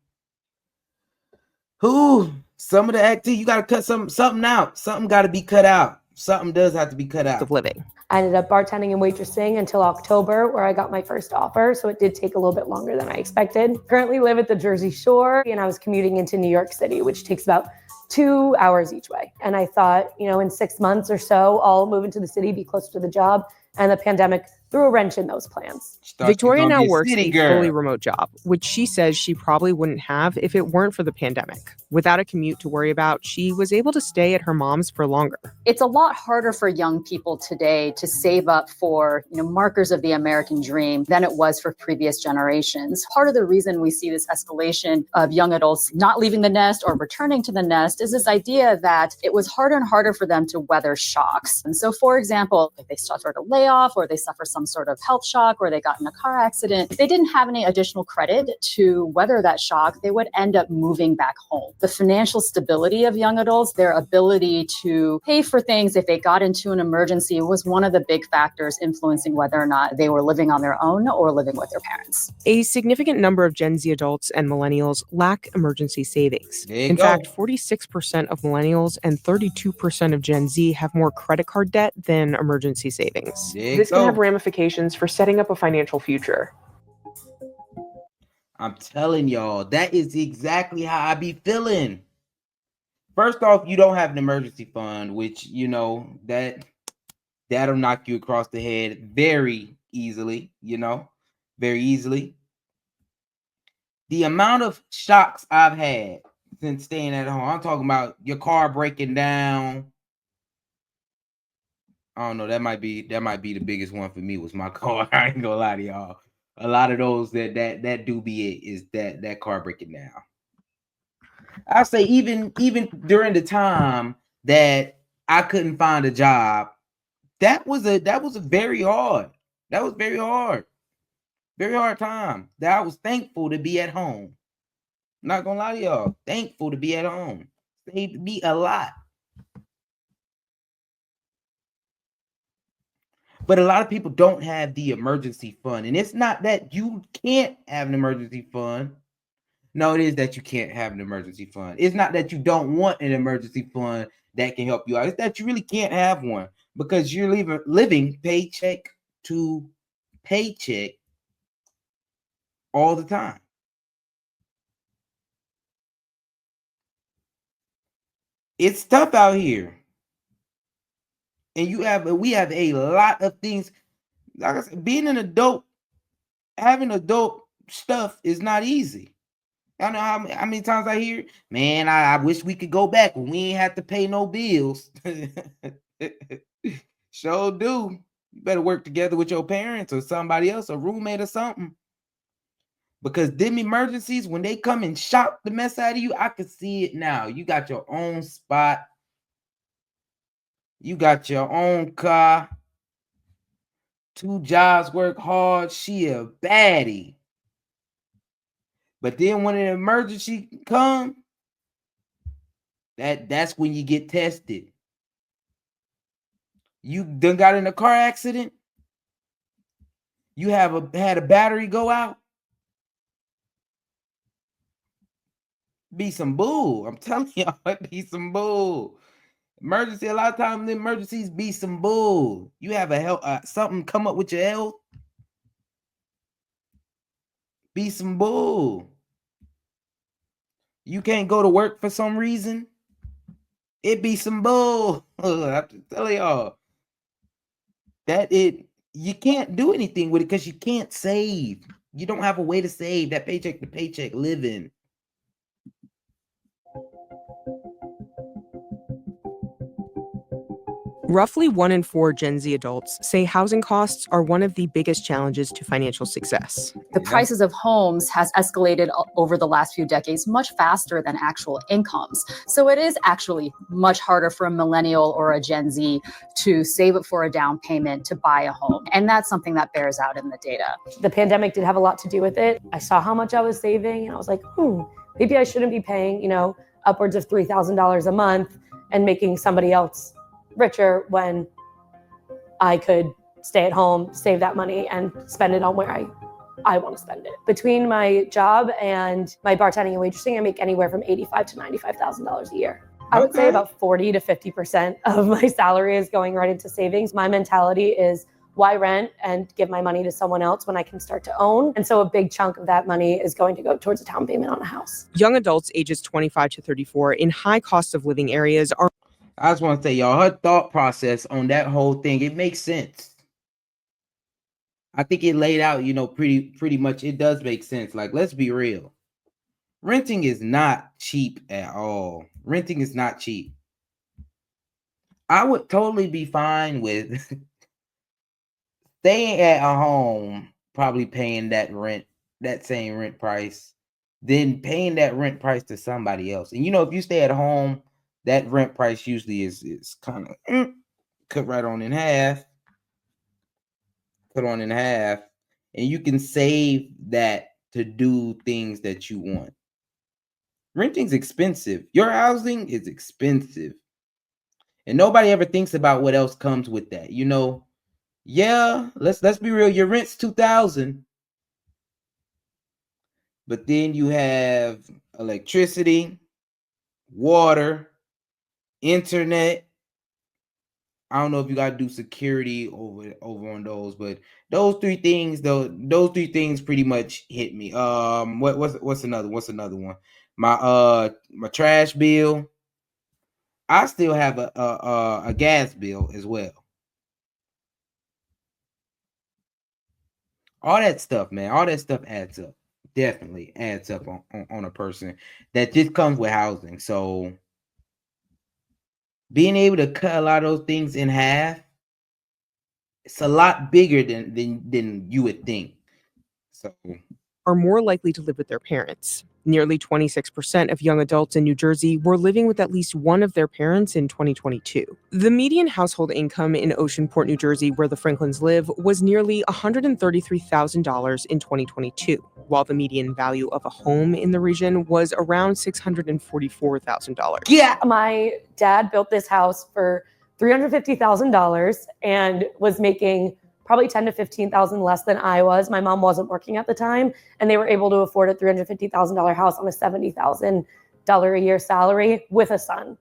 Some of the activity, you got to cut something out. Something got to be cut out. Something does have to be cut out. Of living. I ended up bartending and waitressing until October, where I got my first offer. So it did take a little bit longer than I expected. Currently live at the Jersey Shore, and I was commuting into New York City, which takes about 2 hours each way. And I thought, in 6 months or so, I'll move into the city, be closer to the job. And the pandemic threw a wrench in those plans. Victoria now works a fully remote job, which she says she probably wouldn't have if it weren't for the pandemic. Without a commute to worry about, she was able to stay at her mom's for longer. It's a lot harder for young people today to save up for, markers of the American dream than it was for previous generations. Part of the reason we see this escalation of young adults not leaving the nest or returning to the nest is this idea that it was harder and harder for them to weather shocks. And so, for example, if they suffered a layoff or they suffer some sort of health shock or they got in a car accident, if they didn't have any additional credit to weather that shock, they would end up moving back home. The financial stability of young adults, their ability to pay for things if they got into an emergency, was one of the big factors influencing whether or not they were living on their own or living with their parents. A significant number of Gen Z adults and millennials lack emergency savings. In fact, 46% of millennials and 32% of Gen Z have more credit card debt than emergency savings. This can have ramifications for setting up a financial future. I'm telling y'all, that is exactly how I be feeling. First off, you don't have an emergency fund, which, that'll knock you across the head very easily, very easily. The amount of shocks I've had since staying at home, I'm talking about your car breaking down. I don't know, that might be the biggest one for me was my car. I ain't gonna lie to y'all. A lot of those that do be it is that car breaking down. I say even during the time that I couldn't find a job, that was very hard. That was very hard time. That I was thankful to be at home. Not gonna lie to y'all, thankful to be at home. Saved me a lot. But a lot of people don't have the emergency fund. And it's not that you can't have an emergency fund. No, it is that you can't have an emergency fund. It's not that you don't want an emergency fund. that can help you out. It's that you really can't have one because you're living paycheck to paycheck all the time. It's tough out here. And we have a lot of things. Like I said, being an adult, having adult stuff is not easy. I know how many times I hear, man, I wish we could go back when we ain't have to pay no bills. Sure do. You better work together with your parents or somebody else, a roommate or something. Because them emergencies, when they come and shock the mess out of you, I can see it now. You got your own spot. You got your own car. 2 jobs, work hard. She a baddie. But then when an emergency come, that's when you get tested. You done got in a car accident. You had a battery go out. Be some bull. I'm telling y'all, it be some bull. Emergency, a lot of times the emergencies be some bull. You have something come up with your health. Be some bull. You can't go to work for some reason. It be some bull. I have to tell y'all that you can't do anything with it because you can't save. You don't have a way to save that paycheck to paycheck living. Roughly 1 in 4 Gen Z adults say housing costs are one of the biggest challenges to financial success. The prices of homes has escalated over the last few decades much faster than actual incomes. So it is actually much harder for a millennial or a Gen Z to save up for a down payment to buy a home. And that's something that bears out in the data. The pandemic did have a lot to do with it. I saw how much I was saving and I was like, maybe I shouldn't be paying, upwards of $3,000 a month and making somebody else richer when I could stay at home, save that money, and spend it on where I want to spend it. Between my job and my bartending and waitressing, I make anywhere from $85,000 to $95,000 a year. I would say about 40 to 50% of my salary is going right into savings. My mentality is, why rent and give my money to someone else when I can start to own? And so a big chunk of that money is going to go towards a down payment on a house. Young adults ages 25 to 34 in high cost of living areas are... I just want to say, y'all, her thought process on that whole thing, it makes sense. I think it laid out, pretty much. It does make sense. Like, let's be real. Renting is not cheap at all. Renting is not cheap. I would totally be fine with staying at a home, probably paying that same rent price, then paying that rent price to somebody else. And if you stay at home, that rent price usually is kind of cut right on in half. Cut on in half. And you can save that to do things that you want. Renting's expensive. Your housing is expensive. And nobody ever thinks about what else comes with that. Yeah, let's be real. Your rent's $2,000. But then you have electricity, water, internet. I don't know if you got to do security over on those, but those three things pretty much hit me. What's another one? My trash bill. I still have a gas bill as well. All that stuff, man. All that stuff adds up. Definitely adds up on a person. That just comes with housing. So being able to cut a lot of those things in half, it's a lot bigger than you would think. So are more likely to live with their parents. Nearly 26% of young adults in New Jersey were living with at least one of their parents in 2022. The median household income in Oceanport, New Jersey, where the Franklins live, was nearly $133,000 in 2022, while the median value of a home in the region was around $644,000. Yeah, my dad built this house for $350,000 and was making probably $10,000 to $15,000 less than I was. My mom wasn't working at the time, and they were able to afford a $350,000 house on a $70,000 a year salary with a son.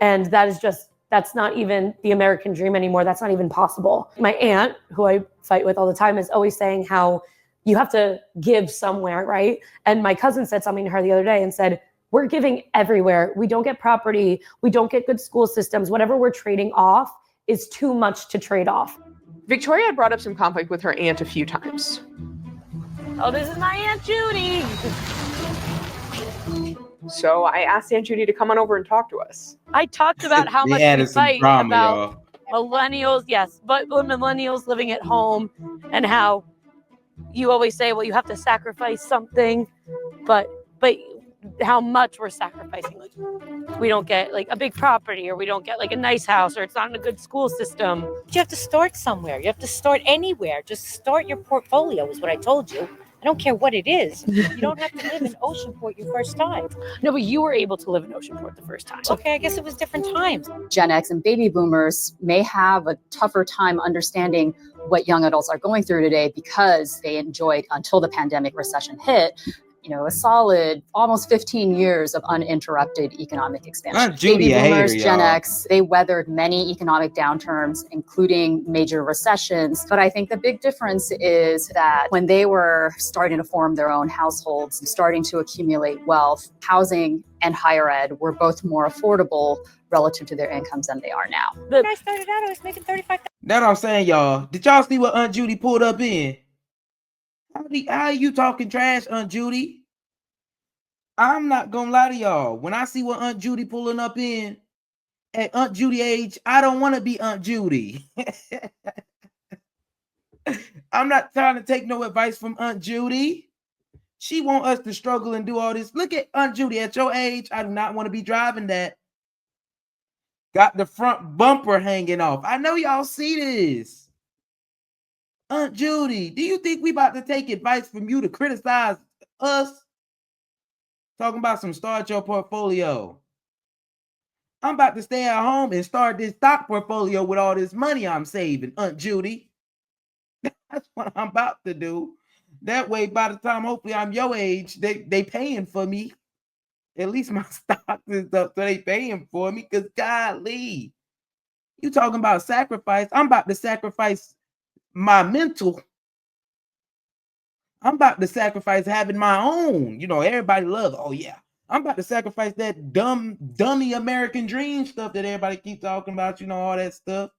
And that's not even the American dream anymore. That's not even possible. My aunt, who I fight with all the time, is always saying how you have to give somewhere, right? And my cousin said something to her the other day and said, we're giving everywhere. We don't get property. We don't get good school systems. Whatever we're trading off is too much to trade off. Victoria had brought up some conflict with her aunt a few times. Oh, this is my Aunt Judy. So I asked Aunt Judy to come on over and talk to us. I talked about how much we fight drama, about millennials, yes, but millennials living at home, and how you always say, well, you have to sacrifice something, but how much we're sacrificing. Like, we don't get like a big property, or we don't get like a nice house, or it's not in a good school system. You have to start somewhere. You have to start anywhere. Just start your portfolio is what I told you. I don't care what it is. You don't have to live in Oceanport your first time. No, but you were able to live in Oceanport the first time. Okay, I guess it was different times. Gen X and baby boomers may have a tougher time understanding what young adults are going through today because they enjoyed, until the pandemic recession hit, a solid almost 15 years of uninterrupted economic expansion. Baby boomers, Gen X, they weathered many economic downturns, including major recessions. But I think the big difference is that when they were starting to form their own households and starting to accumulate wealth, housing and higher ed were both more affordable relative to their incomes than they are now. When I started out, I was making $35,000. That's what I'm saying, y'all. Did y'all see what Aunt Judy pulled up in? How are you talking trash, Aunt Judy? I'm not gonna lie to y'all. When I see what Aunt Judy pulling up in at Aunt Judy age, I don't want to be Aunt Judy. I'm not trying to take no advice from Aunt Judy. She want us to struggle and do all this. Look at Aunt Judy at your age. I do not want to be driving that. Got the front bumper hanging off. I know y'all see this. Aunt Judy, do you think we about to take advice from you to criticize us? Talking about some start your portfolio. I'm about to stay at home and start this stock portfolio with all this money I'm saving, Aunt Judy. That's what I'm about to do. That way, by the time hopefully I'm your age, they paying for me. At least my stock is up, so they paying for me. Because golly, you talking about sacrifice? I'm about to sacrifice my mental. I'm about to sacrifice having my own. Everybody loves, oh yeah. I'm about to sacrifice that dummy American dream stuff that everybody keeps talking about, all that stuff.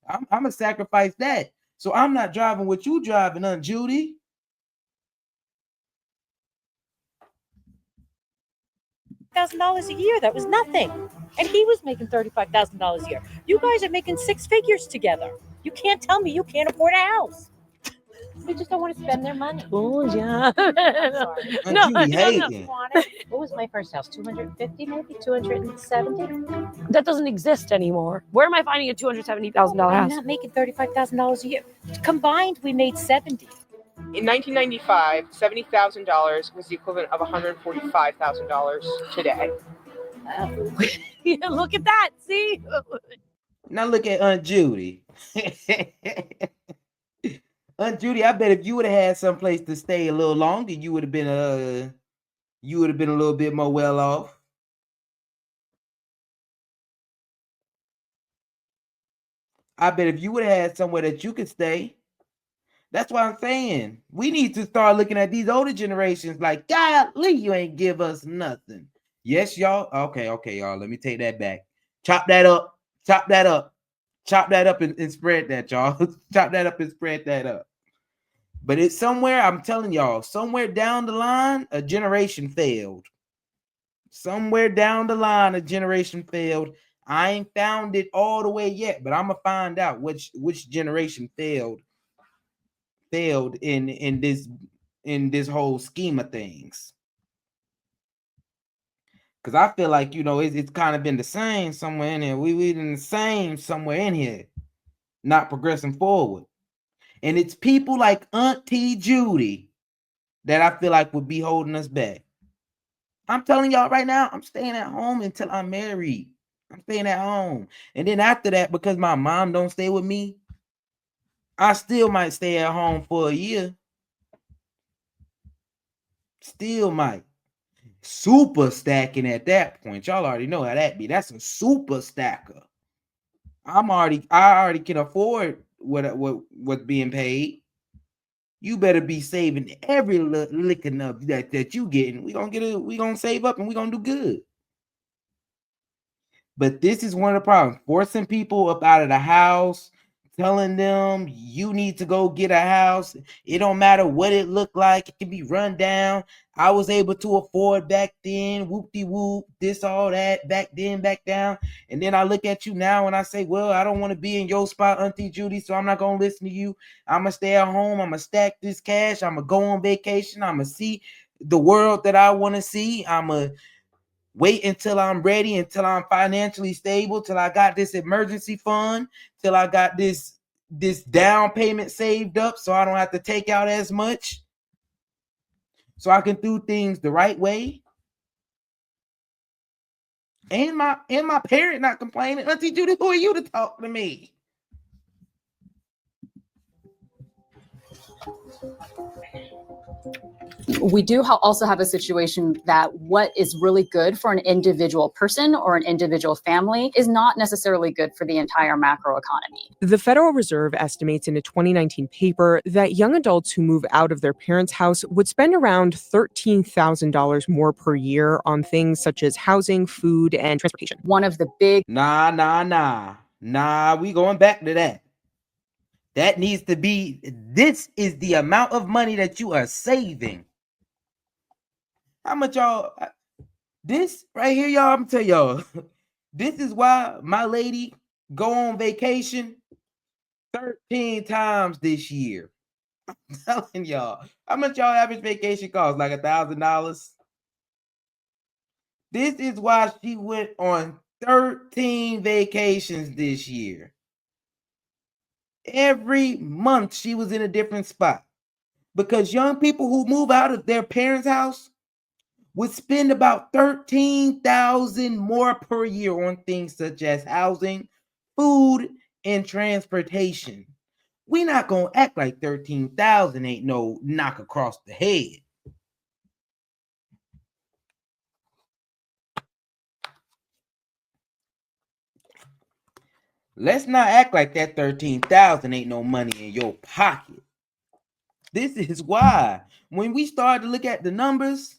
I'm gonna sacrifice that. So I'm not driving what you driving, Aunt Judy. $1,000 a year. That was nothing. And he was making $35,000 a year. You guys are making six figures together. You can't tell me you can't afford a house. They just don't want to spend their money. Oh, yeah. No, What was my first house? 250, maybe 270. That doesn't exist anymore. Where am I finding a $270,000 house? I'm not making $35,000 a year. Combined, we made 70. In 1995, $70,000 was the equivalent of $145,000 today. Yeah, look at that. See? Now look at Aunt Judy. Aunt Judy, I bet if you would have had some place to stay a little longer, you would have been a little bit more well off. I bet if you would have had somewhere that you could stay. That's what I'm saying. We need to start looking at these older generations like, golly, you ain't give us nothing. Yes, y'all. Okay, y'all. Let me take that back. Chop that up and spread that, y'all. Chop that up and spread that up. But it's somewhere, I'm telling y'all, somewhere down the line, a generation failed. Somewhere down the line, a generation failed. I ain't found it all the way yet, but I'm gonna find out which generation failed in this whole scheme of things. Because I feel like, it's kind of been the same somewhere in here. We in the same somewhere in here, not progressing forward. And it's people like Auntie Judy that I feel like would be holding us back. I'm telling y'all right now, I'm staying at home until I'm married. I'm staying at home. And then after that, because my mom don't stay with me, I still might stay at home for a year. Still might. super stacking at that point. Y'all already know how that be. That's a super stacker. I already can afford what's being paid. You better be saving every licking up that you getting. We gonna save up and we gonna do good. But this is one of the problems. Forcing people up out of the house, telling them you need to go get a house. It don't matter what it looked like. It can be run down. I was able to afford back then. Whoop-de-whoop. This, all that. Back then, back down. And then I look at you now and I say, well, I don't want to be in your spot, Auntie Judy, so I'm not going to listen to you. I'm going to stay at home. I'm going to stack this cash. I'm going to go on vacation. I'm going to see the world that I want to see. I'm going to wait until I'm ready, until I'm financially stable, till I got this emergency fund, till I got this down payment saved up so I don't have to take out as much. So I can do things the right way. And my parent not complaining. Auntie Judy, who are you to talk to me? We do also have a situation that what is really good for an individual person or an individual family is not necessarily good for the entire macroeconomy. The Federal Reserve estimates in a 2019 paper that young adults who move out of their parents' house would spend around $13,000 more per year on things such as housing, food, and transportation. One of the big... Nah, we going back to that. That needs to be, this is the amount of money that you are saving. How much y'all, this right here, y'all, I'm tell y'all, this is why my lady go on vacation 13 times this year. I'm telling y'all, how much y'all average vacation cost? Like $1,000? This is why she went on 13 vacations this year. Every month she was in a different spot. Because young people who move out of their parents' house would spend about $13,000 more per year on things such as housing, food, and transportation. We're not gonna act like $13,000 ain't no knock across the head. Let's not act like that $13,000 ain't no money in your pocket. This is why when we start to look at the numbers,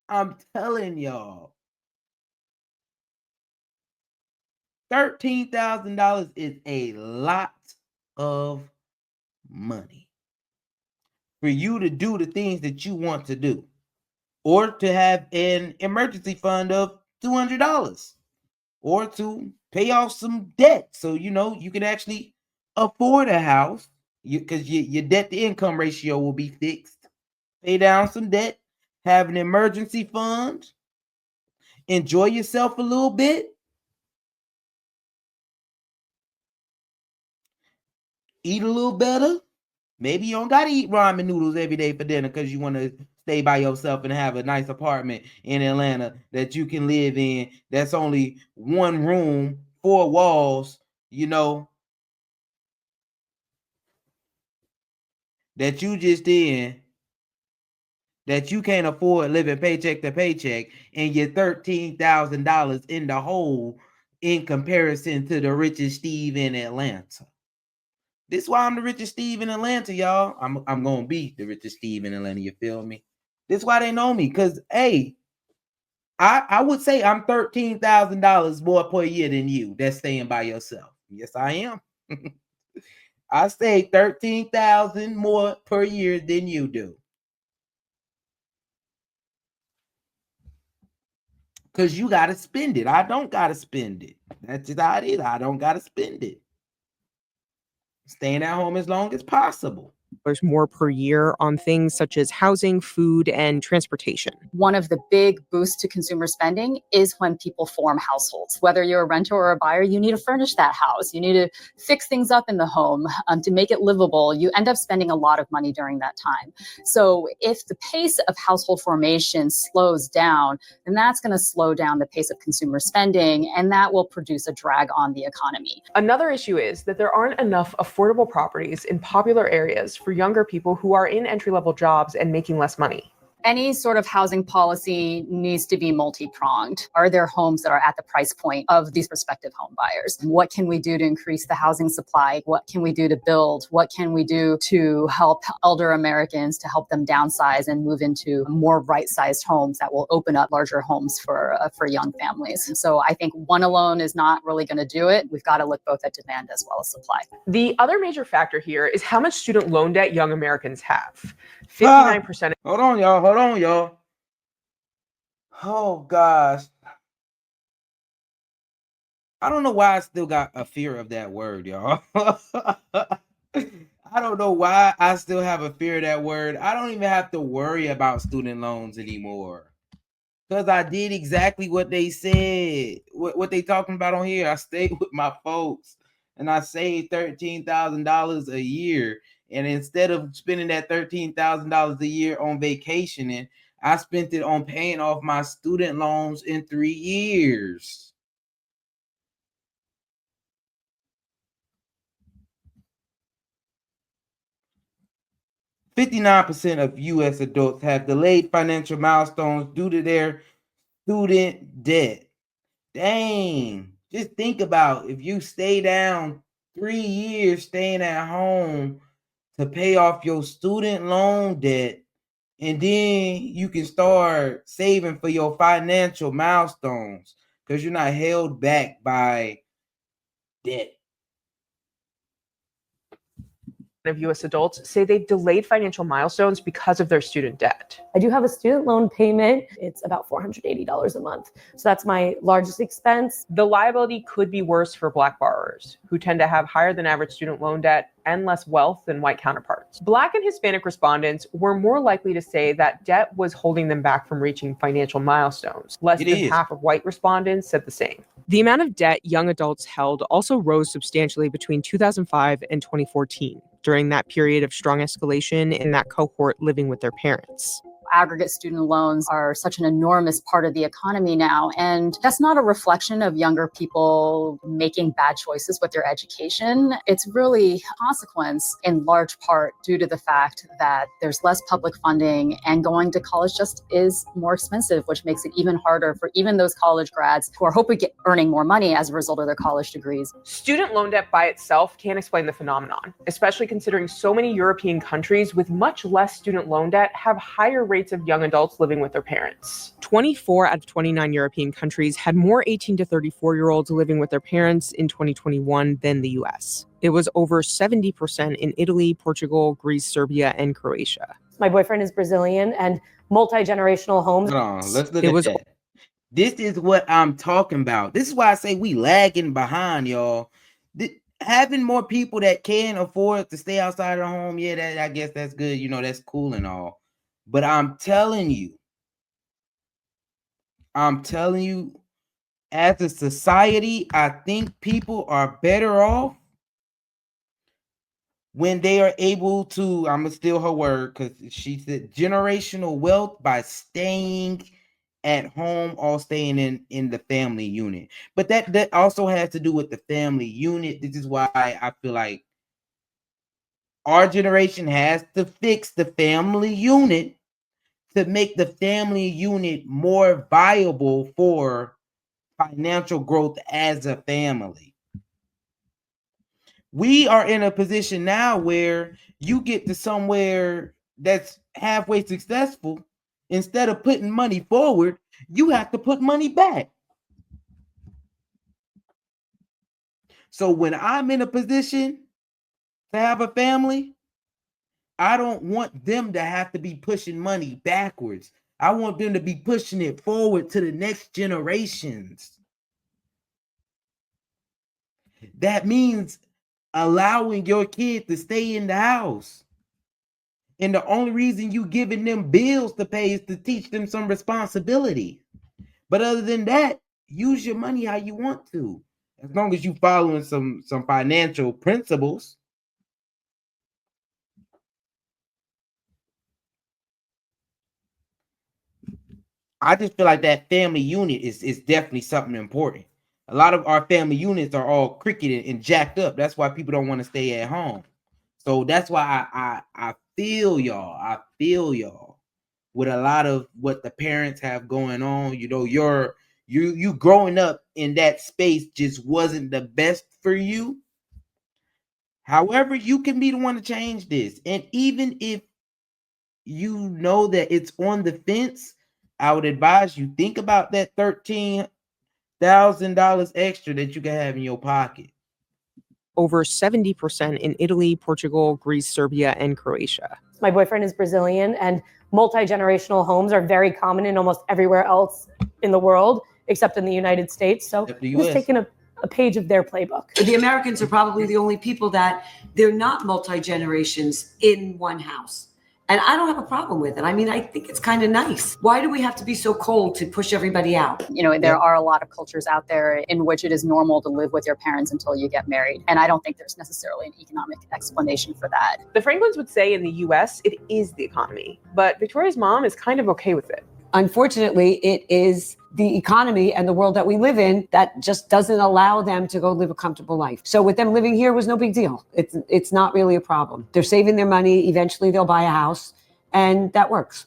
I'm telling y'all, $13,000 is a lot of money for you to do the things that you want to do, or to have an emergency fund of $200, or to pay off some debt so you can actually afford a house, because your debt to income ratio will be fixed. Pay down some debt, have an emergency fund, enjoy yourself a little bit, eat a little better. Maybe you don't gotta eat ramen noodles every day for dinner because you want to stay by yourself and have a nice apartment in Atlanta that you can live in. That's only one room, 4 walls, that you just in, that you can't afford living paycheck to paycheck, and you're $13,000 in the hole in comparison to the richest Steve in Atlanta. This is why I'm the richest Steve in Atlanta, y'all. I'm gonna be the richest Steve in Atlanta. You feel me? This is why they know me, because hey, I would say I'm $13,000 more per year than you that's staying by yourself. Yes, I am. I say $13,000 more per year than you do. Because you got to spend it. I don't got to spend it. That's just how it is. I don't got to spend it. Staying at home as long as possible. There's more per year on things such as housing, food, and transportation. One of the big boosts to consumer spending is when people form households. Whether you're a renter or a buyer, you need to furnish that house. You need to fix things up in the home to make it livable. You end up spending a lot of money during that time. So if the pace of household formation slows down, then that's going to slow down the pace of consumer spending, and that will produce a drag on the economy. Another issue is that there aren't enough affordable properties in popular areas for younger people who are in entry-level jobs and making less money. Any sort of housing policy needs to be multi-pronged. Are there homes that are at the price point of these prospective home buyers? What can we do to increase the housing supply? What can we do to build? What can we do to help elder Americans, to help them downsize and move into more right-sized homes that will open up larger homes for young families? And so I think one alone is not really going to do it. We've got to look both at demand as well as supply. The other major factor here is how much student loan debt young Americans have. 59%. Hold on, y'all. Oh, gosh. I don't know why I still got a fear of that word, y'all. I don't know why I still have a fear of that word. I don't even have to worry about student loans anymore. Because I did exactly what they said. What they talking about on here. I stayed with my folks and I saved $13,000 a year. And instead of spending that $13,000 a year on vacationing, I spent it on paying off my student loans in 3 years. %59% of U.S. adults have delayed financial milestones due to their student debt. Dang. Just think about if you stay down 3 years staying at home to pay off your student loan debt, and then you can start saving for your financial milestones because you're not held back by debt. Of U.S. adults say they've delayed financial milestones because of their student debt. I do have a student loan payment. It's about $480 a month. So that's my largest expense. The liability could be worse for Black borrowers, who tend to have higher than average student loan debt and less wealth than white counterparts. Black and Hispanic respondents were more likely to say that debt was holding them back from reaching financial milestones. Less than half of white respondents said the same. The amount of debt young adults held also rose substantially between 2005 and 2014, during that period of strong escalation in that cohort living with their parents. Aggregate student loans are such an enormous part of the economy now. And that's not a reflection of younger people making bad choices with their education. It's really a consequence in large part due to the fact that there's less public funding and going to college just is more expensive, which makes it even harder for even those college grads who are hoping to get earning more money as a result of their college degrees. Student loan debt by itself can't explain the phenomenon, especially considering so many European countries with much less student loan debt have higher rates of young adults living with their parents. 24 out of 29 European countries had more 18 to 34-year-olds living with their parents in 2021 than the US. It was over 70% in Italy, Portugal, Greece, Serbia, and Croatia. My boyfriend is Brazilian and multi-generational homes. Hold on, let's look at that. This is what I'm talking about. This is why I say we lagging behind, y'all. Having more people that can afford to stay outside of the home, yeah, that I guess that's good. You know, that's cool and all. But I'm telling you, as a society, I think people are better off when they are able to, I'm going to steal her word because she said generational wealth by staying at home or staying in the family unit. But that also has to do with the family unit. This is why I feel like our generation has to fix the family unit to make the family unit more viable for financial growth as a family. We are in a position now where you get to somewhere that's halfway successful. Instead of putting money forward, you have to put money back. So when I'm in a position to have a family, I don't want them to have to be pushing money backwards. I want them to be pushing it forward to the next generations. That means allowing your kid to stay in the house. And the only reason you giving them bills to pay is to teach them some responsibility. But other than that, use your money how you want to. As long as you following some financial principles. I just feel like that family unit is definitely something important. A lot of our family units are all crooked and jacked up. That's why people don't want to stay at home. So that's why I feel y'all. I feel y'all with a lot of what the parents have going on. You know, you growing up in that space just wasn't the best for you. However, you can be the one to change this. And even if you know that it's on the fence, I would advise you think about that $13,000 extra that you can have in your pocket. Over 70% in Italy, Portugal, Greece, Serbia, and Croatia. My boyfriend is Brazilian, and multi-generational homes are very common in almost everywhere else in the world, except in the United States. So I'm just taking a page of their playbook. The Americans are probably the only people that they're not multi-generations in one house. And I don't have a problem with it. I mean, I think it's kind of nice. Why do we have to be so cold to push everybody out? You know, there are a lot of cultures out there in which it is normal to live with your parents until you get married. And I don't think there's necessarily an economic explanation for that. The Franklins would say in the US, it is the economy. But Victoria's mom is kind of okay with it. Unfortunately, it is the economy and the world that we live in that just doesn't allow them to go live a comfortable life. So with them living here was no big deal. It's not really a problem. They're saving their money. Eventually they'll buy a house, and that works.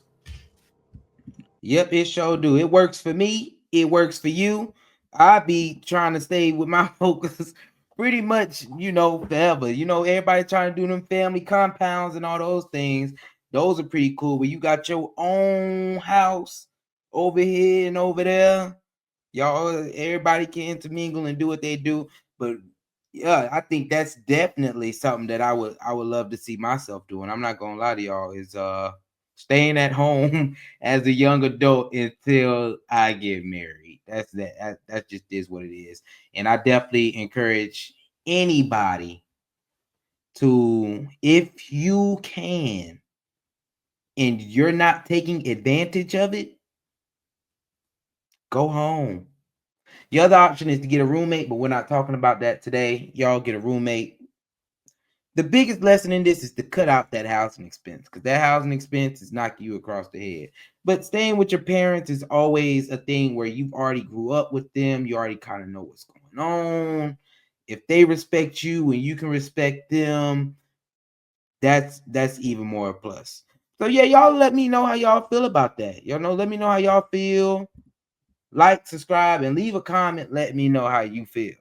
Yep, it sure do. It works for me. It works for you. I be trying to stay with my focus pretty much, you know, forever. You know, everybody trying to do them family compounds and all those things. Those are pretty cool. But you got your own house over here and over there. Y'all, everybody can intermingle and do what they do. But yeah, I think that's definitely something that I would love to see myself doing. I'm not gonna lie to y'all, is staying at home as a young adult until I get married. That's just is what it is. And I definitely encourage anybody to, if you can, and you're not taking advantage of it, go home. The other option is to get a roommate, but we're not talking about that today. Y'all get a roommate. The biggest lesson in this is to cut out that housing expense, because that housing expense is knocking you across the head. But staying with your parents is always a thing where you've already grew up with them. You already kind of know what's going on. If they respect you and you can respect them, that's even more a plus. So yeah, y'all let me know how y'all feel about that. Y'all know, let me know how y'all feel. Like, subscribe, and leave a comment. Let me know how you feel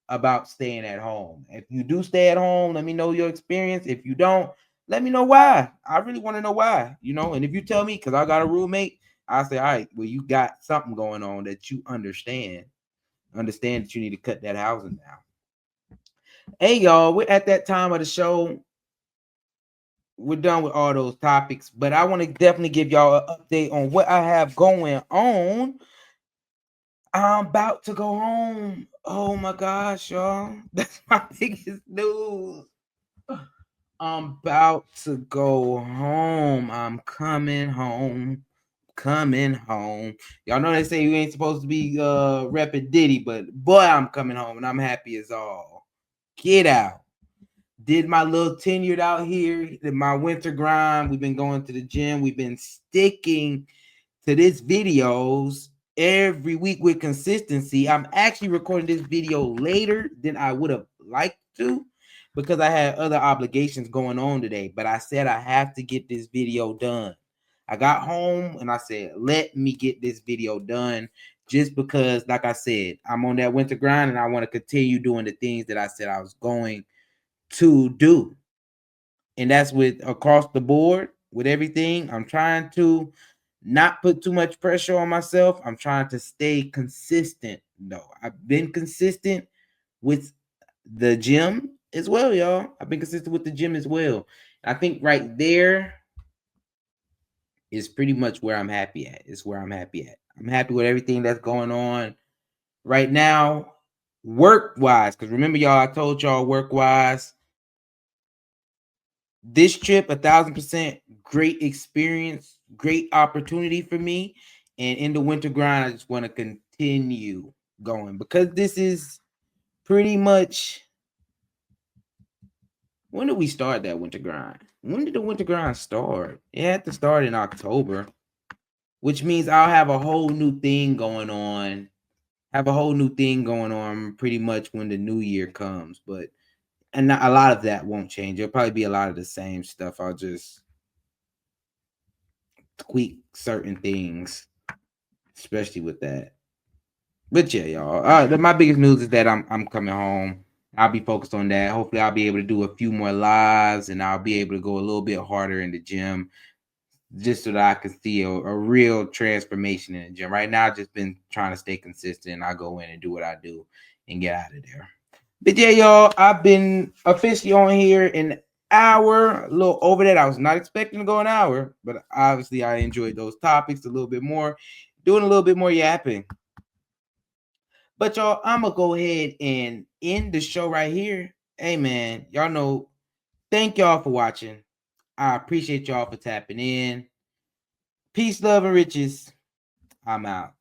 about staying at home. If you do stay at home, let me know your experience. If you don't, let me know why. I really want to know why, you know. And if you tell me, because I got a roommate, I say, all right, well, you got something going on that you understand that you need to cut that housing down. Hey, y'all, we're at that time of the show. We're done with all those topics, but I want to definitely give y'all an update on what I have going on. I'm about to go home. Oh my gosh, y'all. That's my biggest news. I'm about to go home. I'm coming home. Coming home. Y'all know they say you ain't supposed to be repping Diddy, but boy, I'm coming home and I'm happy as all. Get out. Did my little tenured out here, did my winter grind. We've been going to the gym. We've been sticking to these videos every week with consistency. I'm actually recording this video later than I would have liked to, because I had other obligations going on today. But I said I have to get this video done. I got home and I said, let me get this video done, just because, like I said, I'm on that winter grind and I want to continue doing the things that I said I was going to do. And that's with across the board with everything. I'm trying to not put too much pressure on myself. I'm trying to stay consistent, though. I've been consistent with the gym as well, y'all. I've been consistent with the gym as well. I think right there is pretty much where I'm happy at. It's where I'm happy at. I'm happy with everything that's going on right now, work-wise. Because remember, y'all, I told y'all work-wise, this trip, 1,000% great experience, great opportunity for me. And in the winter grind, I just want to continue going, because this is pretty much, when did we start that winter grind? When did the winter grind start? It had to start in October, which means I'll have a whole new thing going on. Pretty much when the new year comes. But and not, a lot of that won't change. It'll probably be a lot of the same stuff. I'll just tweak certain things, especially with that. But yeah, y'all. My biggest news is that I'm coming home. I'll be focused on that. Hopefully, I'll be able to do a few more lives, and I'll be able to go a little bit harder in the gym, just so that I can see a real transformation in the gym. Right now, I've just been trying to stay consistent. And I go in and do what I do and get out of there. But yeah, y'all, I've been officially on here an hour, a little over that. I was not expecting to go an hour, but obviously I enjoyed those topics a little bit more, doing a little bit more yapping. But y'all, I'm gonna go ahead and end the show right here. Hey man, y'all know, thank y'all for watching. I appreciate y'all for tapping in. Peace, love, and riches. I'm out.